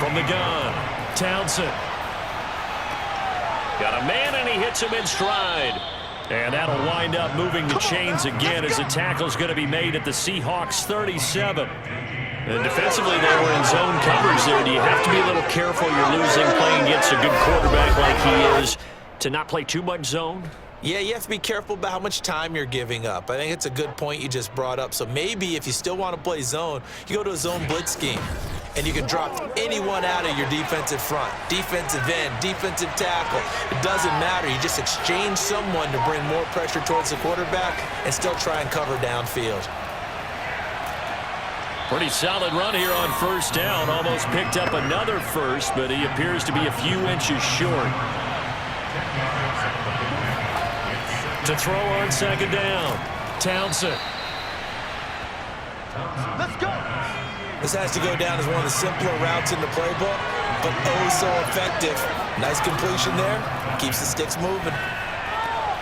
From the gun, Townsend. Got a man, and he hits him in stride. And that'll wind up moving the chains again as the tackle's going to be made at the Seahawks 37. And defensively, they were in zone coverage there. Do you have to be a little careful? You're losing playing against a good quarterback like he is to not play too much zone? Yeah, you have to be careful about how much time you're giving up. I think it's a good point you just brought up. So maybe if you still want to play zone, you go to a zone blitz scheme. And you can drop anyone out of your defensive front, defensive end, defensive tackle. It doesn't matter. You just exchange someone to bring more pressure towards the quarterback and still try and cover downfield. Pretty solid run here on first down. Almost picked up another first, but he appears to be a few inches short. To throw on second down, Townsend. Let's go. This has to go down as one of the simpler routes in the playbook, but oh so effective. Nice completion there. Keeps the sticks moving.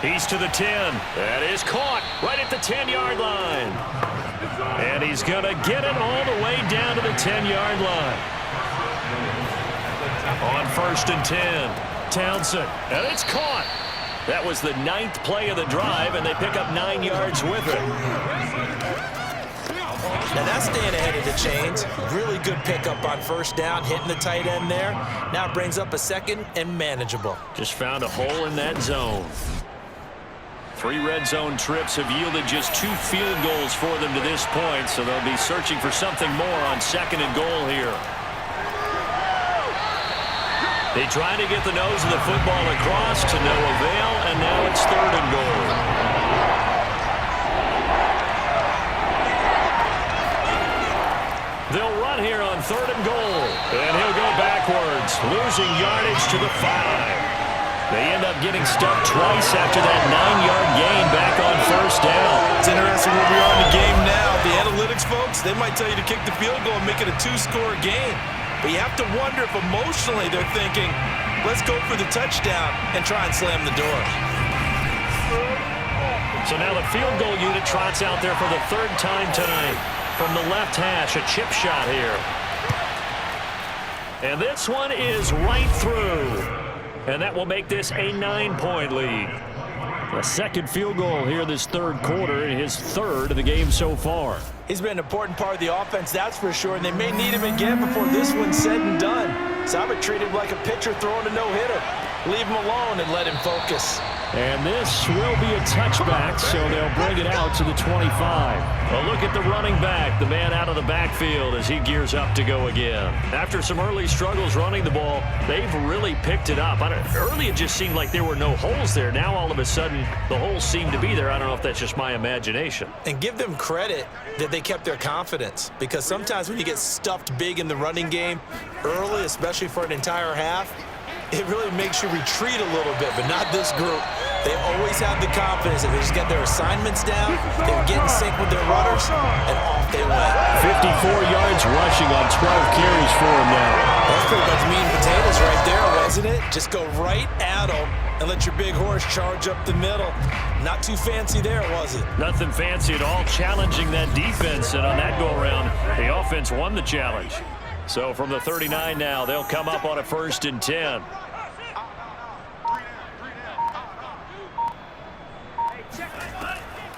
He's to the 10. That is caught right at the 10-yard line. And he's going to get it all the way down to the 10-yard line. On 1st and 10, Townsend. And it's caught. That was the 9th play of the drive, and they pick up 9 yards with it. Now that's staying ahead of the chains. Really good pickup on first down, hitting the tight end there. Now it brings up a second and manageable. Just found a hole in that zone. 3 red zone trips have yielded just 2 field goals for them to this point, so they'll be searching for something more on 2nd and goal here. They try to get the nose of the football across to no avail, and now it's 3rd and goal. They'll run here on 3rd and goal, and he'll go backwards, losing yardage to the 5. They end up getting stuck twice after that 9-yard gain back on first down. It's interesting where we are in the game now. The analytics folks, they might tell you to kick the field goal and make it a 2-score game. But you have to wonder if emotionally they're thinking, let's go for the touchdown and try and slam the door. So now the field goal unit trots out there for the third time tonight. From the left hash, a chip shot here. And this one is right through. And that will make this a 9-point lead. A second field goal here this third quarter, and his third of the game so far. He's been an important part of the offense, that's for sure, and they may need him again before this one's said and done. So I would treat him like a pitcher throwing a no-hitter. Leave him alone and let him focus. And this will be a touchback, so they'll bring it out to the 25. A look at the running back, the man out of the backfield as he gears up to go again. After some early struggles running the ball, they've really picked it up. Early it just seemed like there were no holes there. Now all of a sudden the holes seem to be there. I don't know if that's just my imagination. And give them credit that they kept their confidence, because sometimes when you get stuffed big in the running game early, especially for an entire half, it really makes you retreat a little bit, but not this group. They always have the confidence that they just got their assignments down, they would get in sync with their runners, and off they went. 54 yards rushing on 12 carries for him now. That's pretty much meat and potatoes right there, wasn't it? Just go right at them and let your big horse charge up the middle. Not too fancy there, was it? Nothing fancy at all, challenging that defense, and on that go-around, the offense won the challenge. So from the 39 now, they'll come up on a 1st and 10.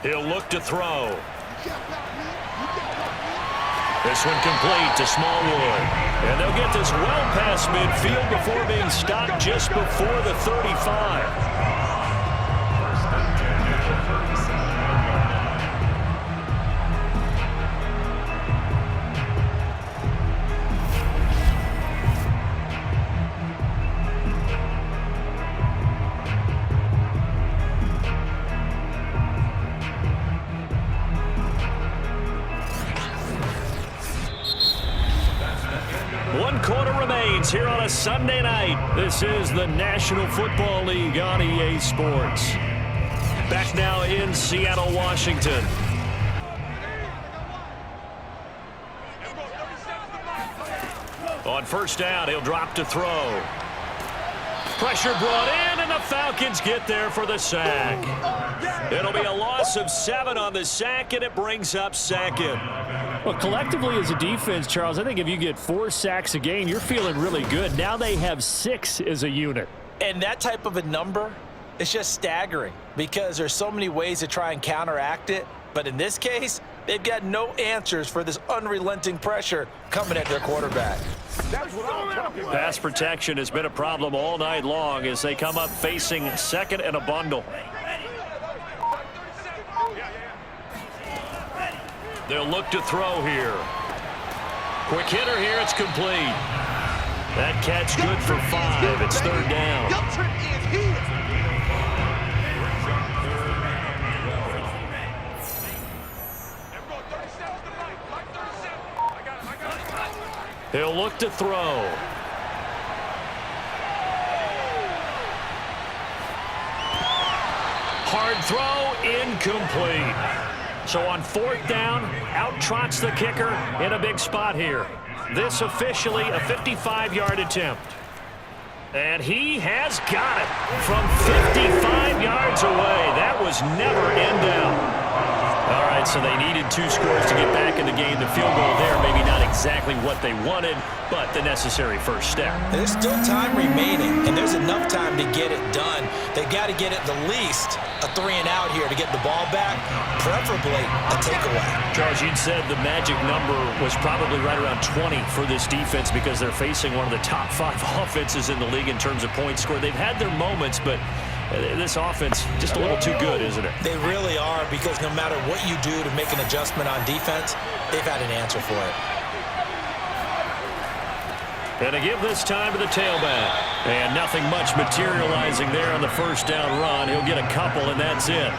He'll look to throw. This one complete to Smallwood. And they'll get this well past midfield before being stopped just before the 35. Here on a Sunday night. This is the National Football League on EA Sports. Back now in Seattle, Washington. On first down, he'll drop to throw. Pressure brought in, and the Falcons get there for the sack. It'll be a loss of 7 on the sack, and it brings up 2nd. Well, collectively as a defense, Charles, I think if you get 4 sacks a game, you're feeling really good. Now they have 6 as a unit. And that type of a number, it's just staggering because there's so many ways to try and counteract it. But in this case, they've got no answers for this unrelenting pressure coming at their quarterback. Pass protection has been a problem all night long as they come up facing 2nd and a bundle. They'll look to throw here. Quick hitter here, it's complete. That catch good for 5. It's 3rd down. He'll look to throw. Hard throw, incomplete. So on 4th down, out trots the kicker in a big spot here. This officially a 55-yard attempt. And he has got it from 55 yards away. That was never in doubt. All right, so they needed 2 scores to get back in the game. The field goal there, maybe not exactly what they wanted, but the necessary first step. There's still time remaining, and there's enough time to get it done. They got to get at the least a 3-and-out here to get the ball back, preferably a takeaway. Charles, you'd said the magic number was probably right around 20 for this defense because they're facing one of the top 5 offenses in the league in terms of points scored. They've had their moments, but this offense just a little too good, isn't it? They really are, because no matter what you do to make an adjustment on defense, they've had an answer for it. And to give this time to the tailback. And nothing much materializing there on the first down run. He'll get a couple, and that's it.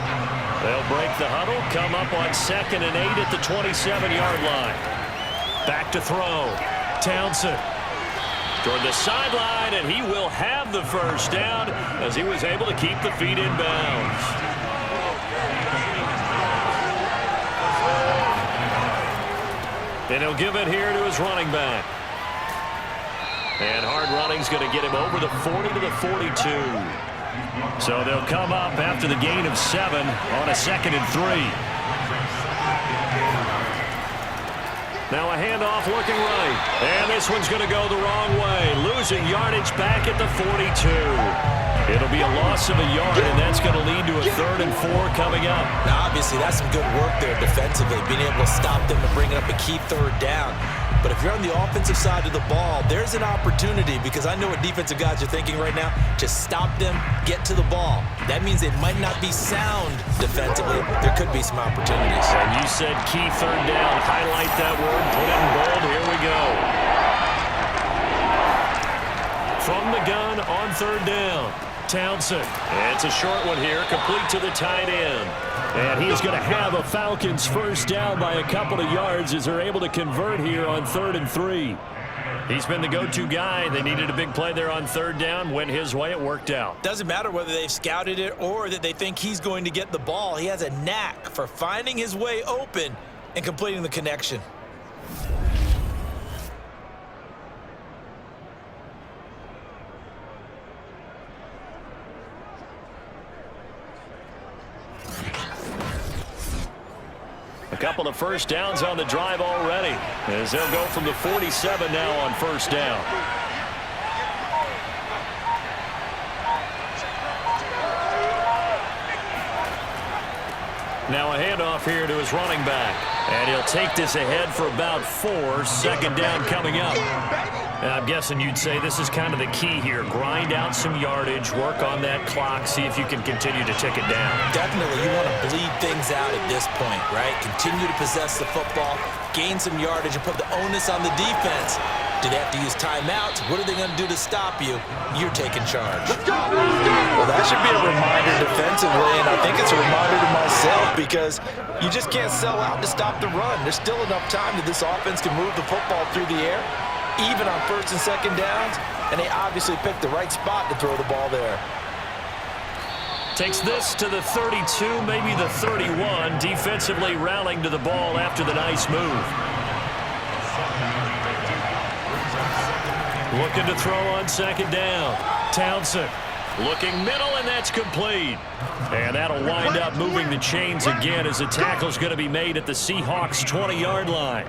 They'll break the huddle, come up on 2nd and 8 at the 27-yard line. Back to throw. Townsend. toward the sideline, and he will have the first down as he was able to keep the feet in bounds. And he'll give it here to his running back. And hard running's going to get him over the 40 to the 42. So they'll come up after the gain of 7 on a 2nd and 3. Now a handoff looking right. And this one's going to go the wrong way. Losing yardage back at the 42. It'll be a loss of a yard, and that's going to lead to a 3rd and 4 coming up. Now, obviously, that's some good work there defensively, being able to stop them and bring up a key 3rd down. But if you're on the offensive side of the ball, there's an opportunity, because I know what defensive guys are thinking right now. Just stop them, get to the ball. That means they might not be sound defensively. There could be some opportunities. And you said key 3rd down. Highlight that word, put it in bold. Here we go. From the gun on 3rd down. Townsend. And it's a short one here, complete to the tight end. And he's going to have a Falcons first down by a couple of yards as they're able to convert here on 3rd and 3. He's been the go-to guy. They needed a big play there on 3rd down. Went his way. It worked out. Doesn't matter whether they've scouted it or that they think he's going to get the ball. He has a knack for finding his way open and completing the connection. A couple of first downs on the drive already, as they'll go from the 47 now on first down. Now a handoff here to his running back. And he'll take this ahead for about 4. 2nd down coming up. And I'm guessing you'd say this is kind of the key here. Grind out some yardage, work on that clock, see if you can continue to tick it down. Definitely, you want to bleed things out at this point, right? Continue to possess the football, gain some yardage, and put the onus on the defense. Do they have to use timeouts? What are they going to do to stop you? You're taking charge. Well, that should be a reminder defensively, and I think it's a reminder to myself, because you just can't sell out to stop the run. There's still enough time that this offense can move the football through the air, even on 1st and 2nd downs, and they obviously picked the right spot to throw the ball there. Takes this to the 32, maybe the 31, defensively rallying to the ball after the nice move. Looking to throw on 2nd down. Townsend looking middle, and that's complete. And that'll wind up moving the chains again as the tackle's going to be made at the Seahawks 20-yard line.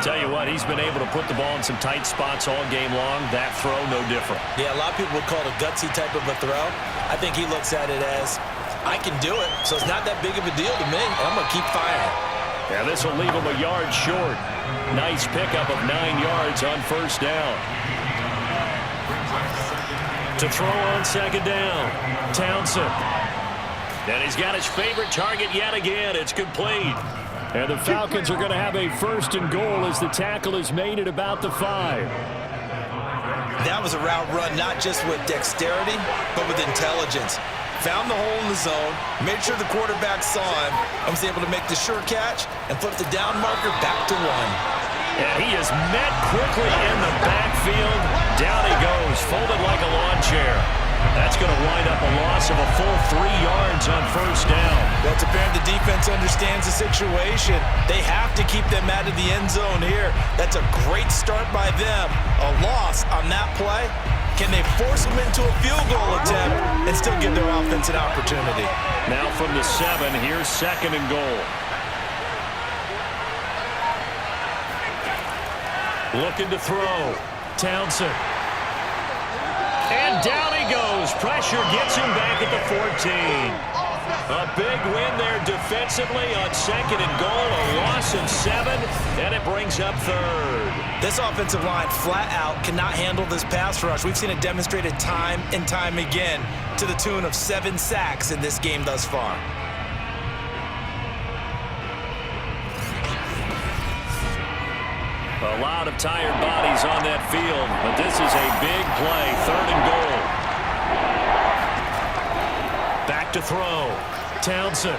Tell you what, he's been able to put the ball in some tight spots all game long. That throw, no different. Yeah, a lot of people would call it a gutsy type of a throw. I think he looks at it as, I can do it, so it's not that big of a deal to me. I'm going to keep firing. Yeah, this will leave him a yard short. Nice pickup of 9 yards on first down. To throw on 2nd down, Townsend. And he's got his favorite target yet again. It's complete. And the Falcons are going to have a 1st and goal as the tackle is made at about the 5. That was a route run, not just with dexterity, but with intelligence. Found the hole in the zone, made sure the quarterback saw him, and was able to make the sure catch and flip the down marker back to 1. And he is met quickly in the backfield. Down he goes, folded like a lawn chair. That's going to wind up a loss of a full 3 yards on first down. Well, it's apparent the defense understands the situation. They have to keep them out of the end zone here. That's a great start by them. A loss on that play. Can they force them into a field goal attempt and still give their offense an opportunity? Now from the 7, here's 2nd and goal. Looking to throw. Townsend. And down he goes. Pressure gets him back at the 14. A big win there defensively on 2nd and goal. A loss of 7, and it brings up 3rd. This offensive line flat out cannot handle this pass rush. We've seen it demonstrated time and time again to the tune of 7 sacks in this game thus far. A lot of tired bodies on that field, but this is a big play. 3rd and goal. Back to throw. Townsend.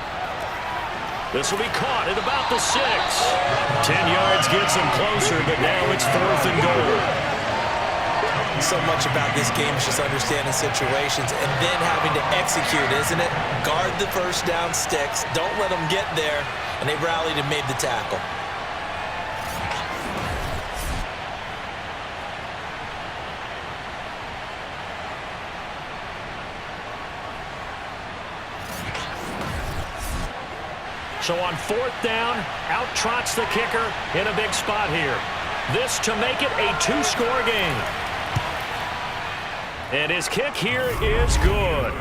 This will be caught at about the 6. 10 yards gets him closer, but now it's 4th and goal. So much about this game is just understanding situations and then having to execute, isn't it? Guard the first down sticks. Don't let them get there. And they rallied and made the tackle. So on 4th down, out trots the kicker in a big spot here. This to make it a 2-score game. And his kick here is good.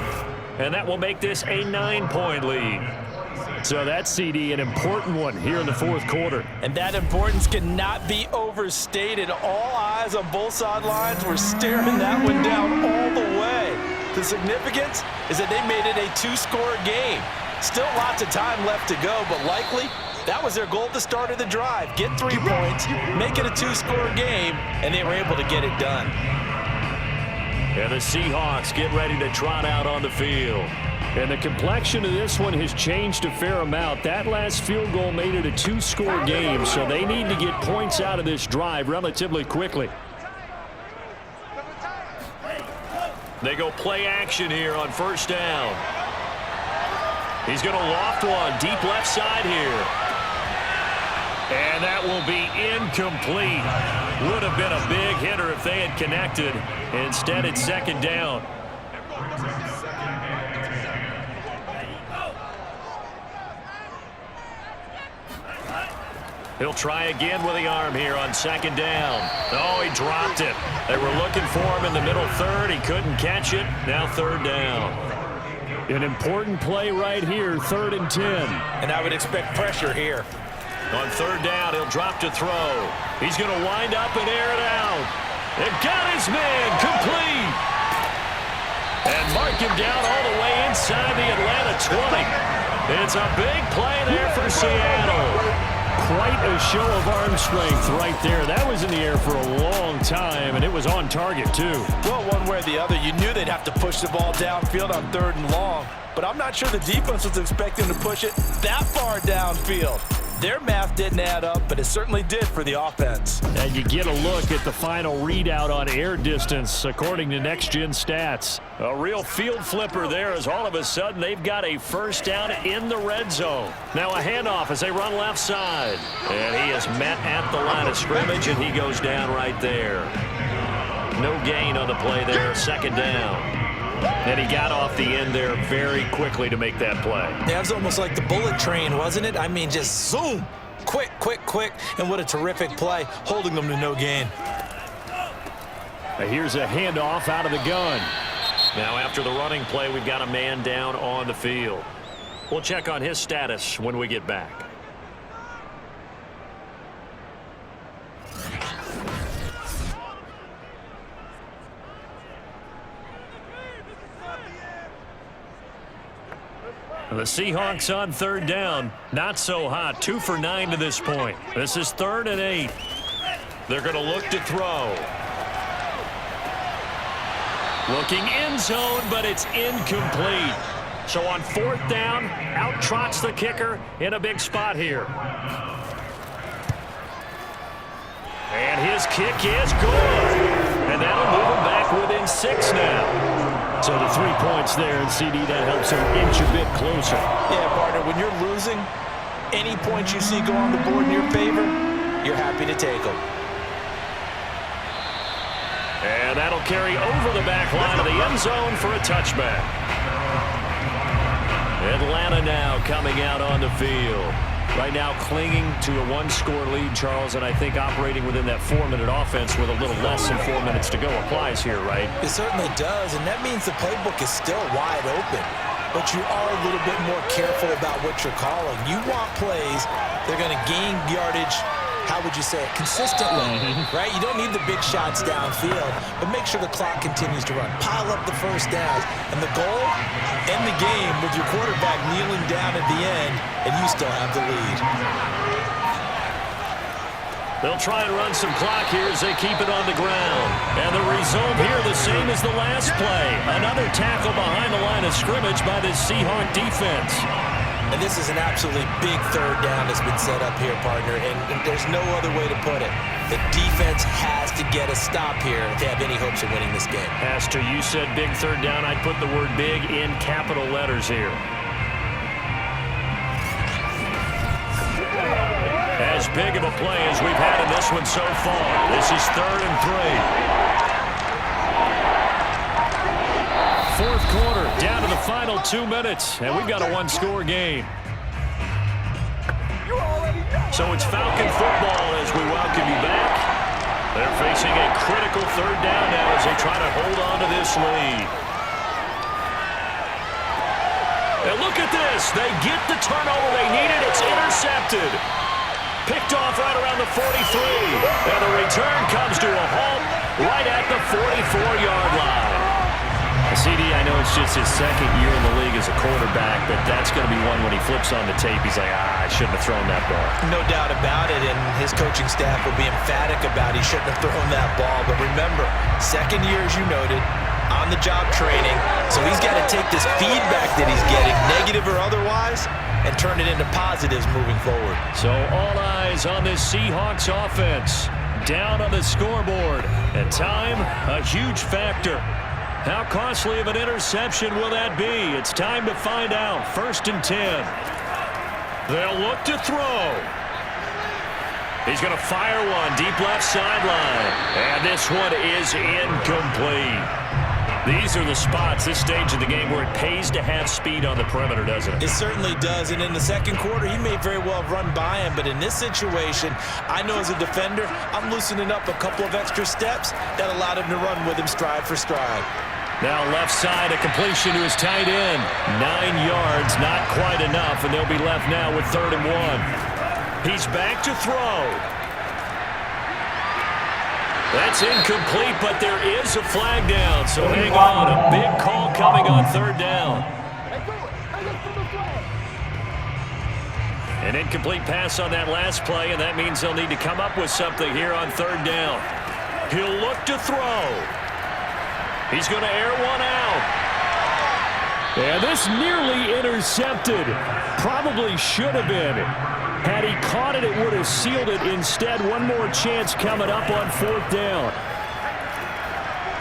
And that will make this a 9-point lead. So that's, CD, an important one here in the 4th quarter. And that importance cannot be overstated. All eyes on both sidelines were staring that one down all the way. The significance is that they made it a 2-score game. Still lots of time left to go, but likely that was their goal at the start of the drive. Get 3 points, make it a 2-score game, and they were able to get it done. And the Seahawks get ready to trot out on the field. And the complexion of this one has changed a fair amount. That last field goal made it a 2-score game, so they need to get points out of this drive relatively quickly. They go play action here on 1st down. He's going to loft one deep left side here. And that will be incomplete. Would have been a big hitter if they had connected. Instead, it's 2nd down. He'll try again with the arm here on 2nd down. Oh, he dropped it. They were looking for him in the middle 3rd. He couldn't catch it. Now 3rd down. An important play right here, 3rd and 10. And I would expect pressure here. On 3rd down, he'll drop to throw. He's going to wind up and air it out. And got his man complete. And mark him down all the way inside the Atlanta 20. It's a big play there for Seattle. Quite a show of arm strength right there. That was in the air for a long time, and it was on target, too. Well, one way or the other, you knew they'd have to push the ball downfield on 3rd and long, but I'm not sure the defense was expecting to push it that far downfield. Their math didn't add up, but it certainly did for the offense. And you get a look at the final readout on air distance, according to Next Gen Stats. A real field flipper there as all of a sudden they've got a 1st down in the red zone. Now a handoff as they run left side. And he is met at the line of scrimmage, and he goes down right there. No gain on the play there, 2nd down. And he got off the end there very quickly to make that play. Yeah, it was almost like the bullet train, wasn't it? I mean, just zoom. Quick, quick, quick. And what a terrific play, holding them to no gain. Here's a handoff out of the gun. Now after the running play, we've got a man down on the field. We'll check on his status when we get back. The Seahawks on 3rd down. Not so hot. 2 for 9 to this point. This is 3rd and 8. They're going to look to throw. Looking end zone, but it's incomplete. So on 4th down, out trots the kicker in a big spot here. And his kick is good. And that'll move him back within 6 now. So the 3 points there, and CD, that helps him inch a bit closer. Yeah, partner, when you're losing, any points you see go on the board in your favor, you're happy to take them. And that'll carry over the back line of the end zone for a touchback. Atlanta now coming out on the field. Right now clinging to a 1-score lead, Charles, and I think operating within that 4-minute offense with a little less than 4 minutes to go applies here, right? It certainly does, and that means the playbook is still wide open. But you are a little bit more careful about what you're calling. You want plays, they're going to gain yardage, how would you say it, consistently, right? You don't need the big shots downfield, but make sure the clock continues to run. Pile up the first downs, and the goal, end the game with your quarterback kneeling down at the end, and you still have the lead. They'll try and run some clock here as they keep it on the ground. And the result here the same as the last play. Another tackle behind the line of scrimmage by this Seahawk defense. And this is an absolutely big third down that's been set up here, partner, and there's no other way to put it. The defense has to get a stop here if they have any hopes of winning this game. Pastor, you said big third down. I'd put the word big in capital letters here. As big of a play as we've had in this one so far. This is 3rd and 3. Fourth quarter, down to the final 2 minutes, and we've got a one-score game. So it's Falcon football as we welcome you back. They're facing a critical third down now as they try to hold on to this lead. And look at this. They get the turnover they needed. It's intercepted. Picked off right around the 43. And the return comes to a halt right at the 44-yard line. CD, I know it's just his second year in the league as a quarterback, but that's going to be one when he flips on the tape. He's like, I shouldn't have thrown that ball. No doubt about it, and his coaching staff will be emphatic about he shouldn't have thrown that ball. But remember, second year, as you noted, on-the-job training, so he's got to take this feedback that he's getting, negative or otherwise, and turn it into positives moving forward. So all eyes on this Seahawks offense. Down on the scoreboard. And time, a huge factor. How costly of an interception will that be? It's time to find out. 1st and 10. They'll look to throw. He's going to fire one deep left sideline. And this one is incomplete. These are the spots, this stage of the game, where it pays to have speed on the perimeter, doesn't it? It certainly does, and in the second quarter, he may very well run by him, but in this situation, I know as a defender, I'm loosening up a couple of extra steps that allowed him to run with him stride for stride. Now left side, a completion to his tight end. 9 yards, not quite enough, and they'll be left now with 3rd and 1. He's back to throw. That's incomplete, but there is a flag down, so hang on. A big call coming on 3rd down. An incomplete pass on that last play, and that means they'll need to come up with something here on 3rd down. He'll look to throw. He's going to air one out. And this nearly intercepted. Probably should have been. Had he caught it, it would have sealed it. Instead, one more chance coming up on 4th down.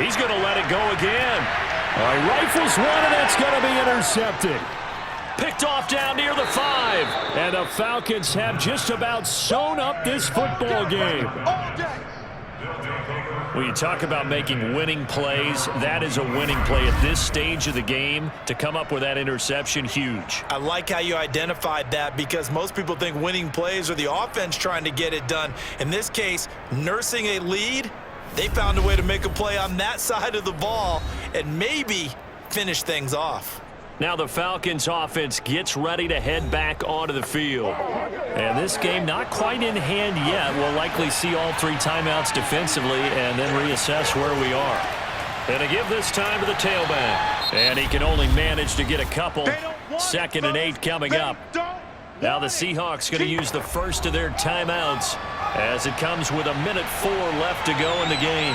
He's going to let it go again. All right, rifles one, and that's going to be intercepted. Picked off down near the 5. And the Falcons have just about sewn up this football game. When you talk about making winning plays, that is a winning play at this stage of the game. To come up with that interception, huge. I like how you identified that because most people think winning plays are the offense trying to get it done. In this case, nursing a lead, they found a way to make a play on that side of the ball and maybe finish things off. Now the Falcons offense gets ready to head back onto the field. And this game not quite in hand yet. We'll likely see all 3 timeouts defensively and then reassess where we are. And to give this time to the tailback. And he can only manage to get a couple. 2nd and 8 coming up. Now the Seahawks going to use the first of their timeouts as it comes with 1:04 left to go in the game.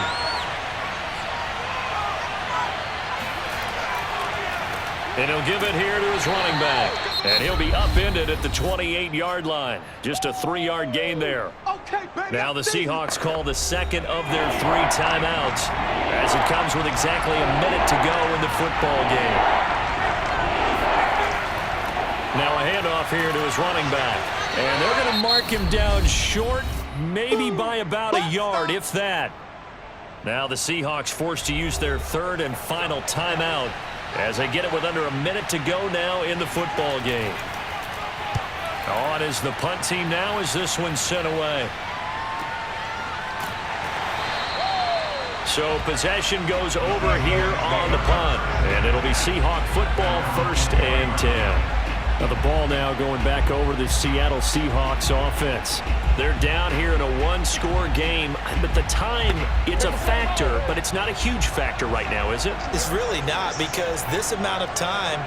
And he'll give it here to his running back. And he'll be upended at the 28-yard line. Just a 3-yard gain there. Now the Seahawks call the second of their 3 timeouts as it comes with exactly a minute to go in the football game. Now a handoff here to his running back. And they're going to mark him down short, maybe by about a yard, if that. Now the Seahawks forced to use their 3rd and final timeout as they get it with under a minute to go now in the football game. On is the punt team now as this one's sent away. So possession goes over here on the punt. And it'll be Seahawk football, 1st and 10. Now the ball now going back over the Seattle Seahawks offense. They're down here in a 1-score game. But the time, it's a factor, but it's not a huge factor right now, is it? It's really not because this amount of time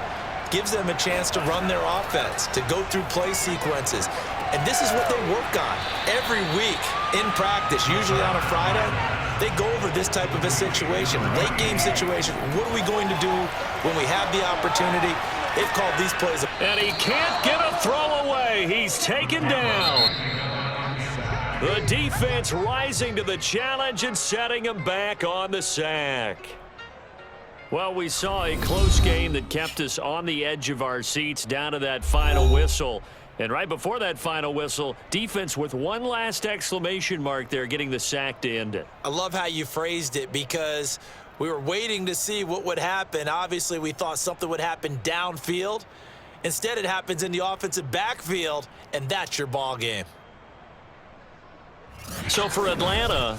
gives them a chance to run their offense, to go through play sequences. And this is what they work on every week in practice, usually on a Friday. They go over this type of a situation, late game situation. What are we going to do when we have the opportunity? They've called these plays. And he can't get a throw away. He's taken down. The defense rising to the challenge and setting him back on the sack. Well, we saw a close game that kept us on the edge of our seats down to that final whistle. And right before that final whistle, defense with one last exclamation mark there, getting the sack to end it. I love how you phrased it because we were waiting to see what would happen. Obviously, we thought something would happen downfield. Instead, it happens in the offensive backfield, and that's your ball game. So for Atlanta,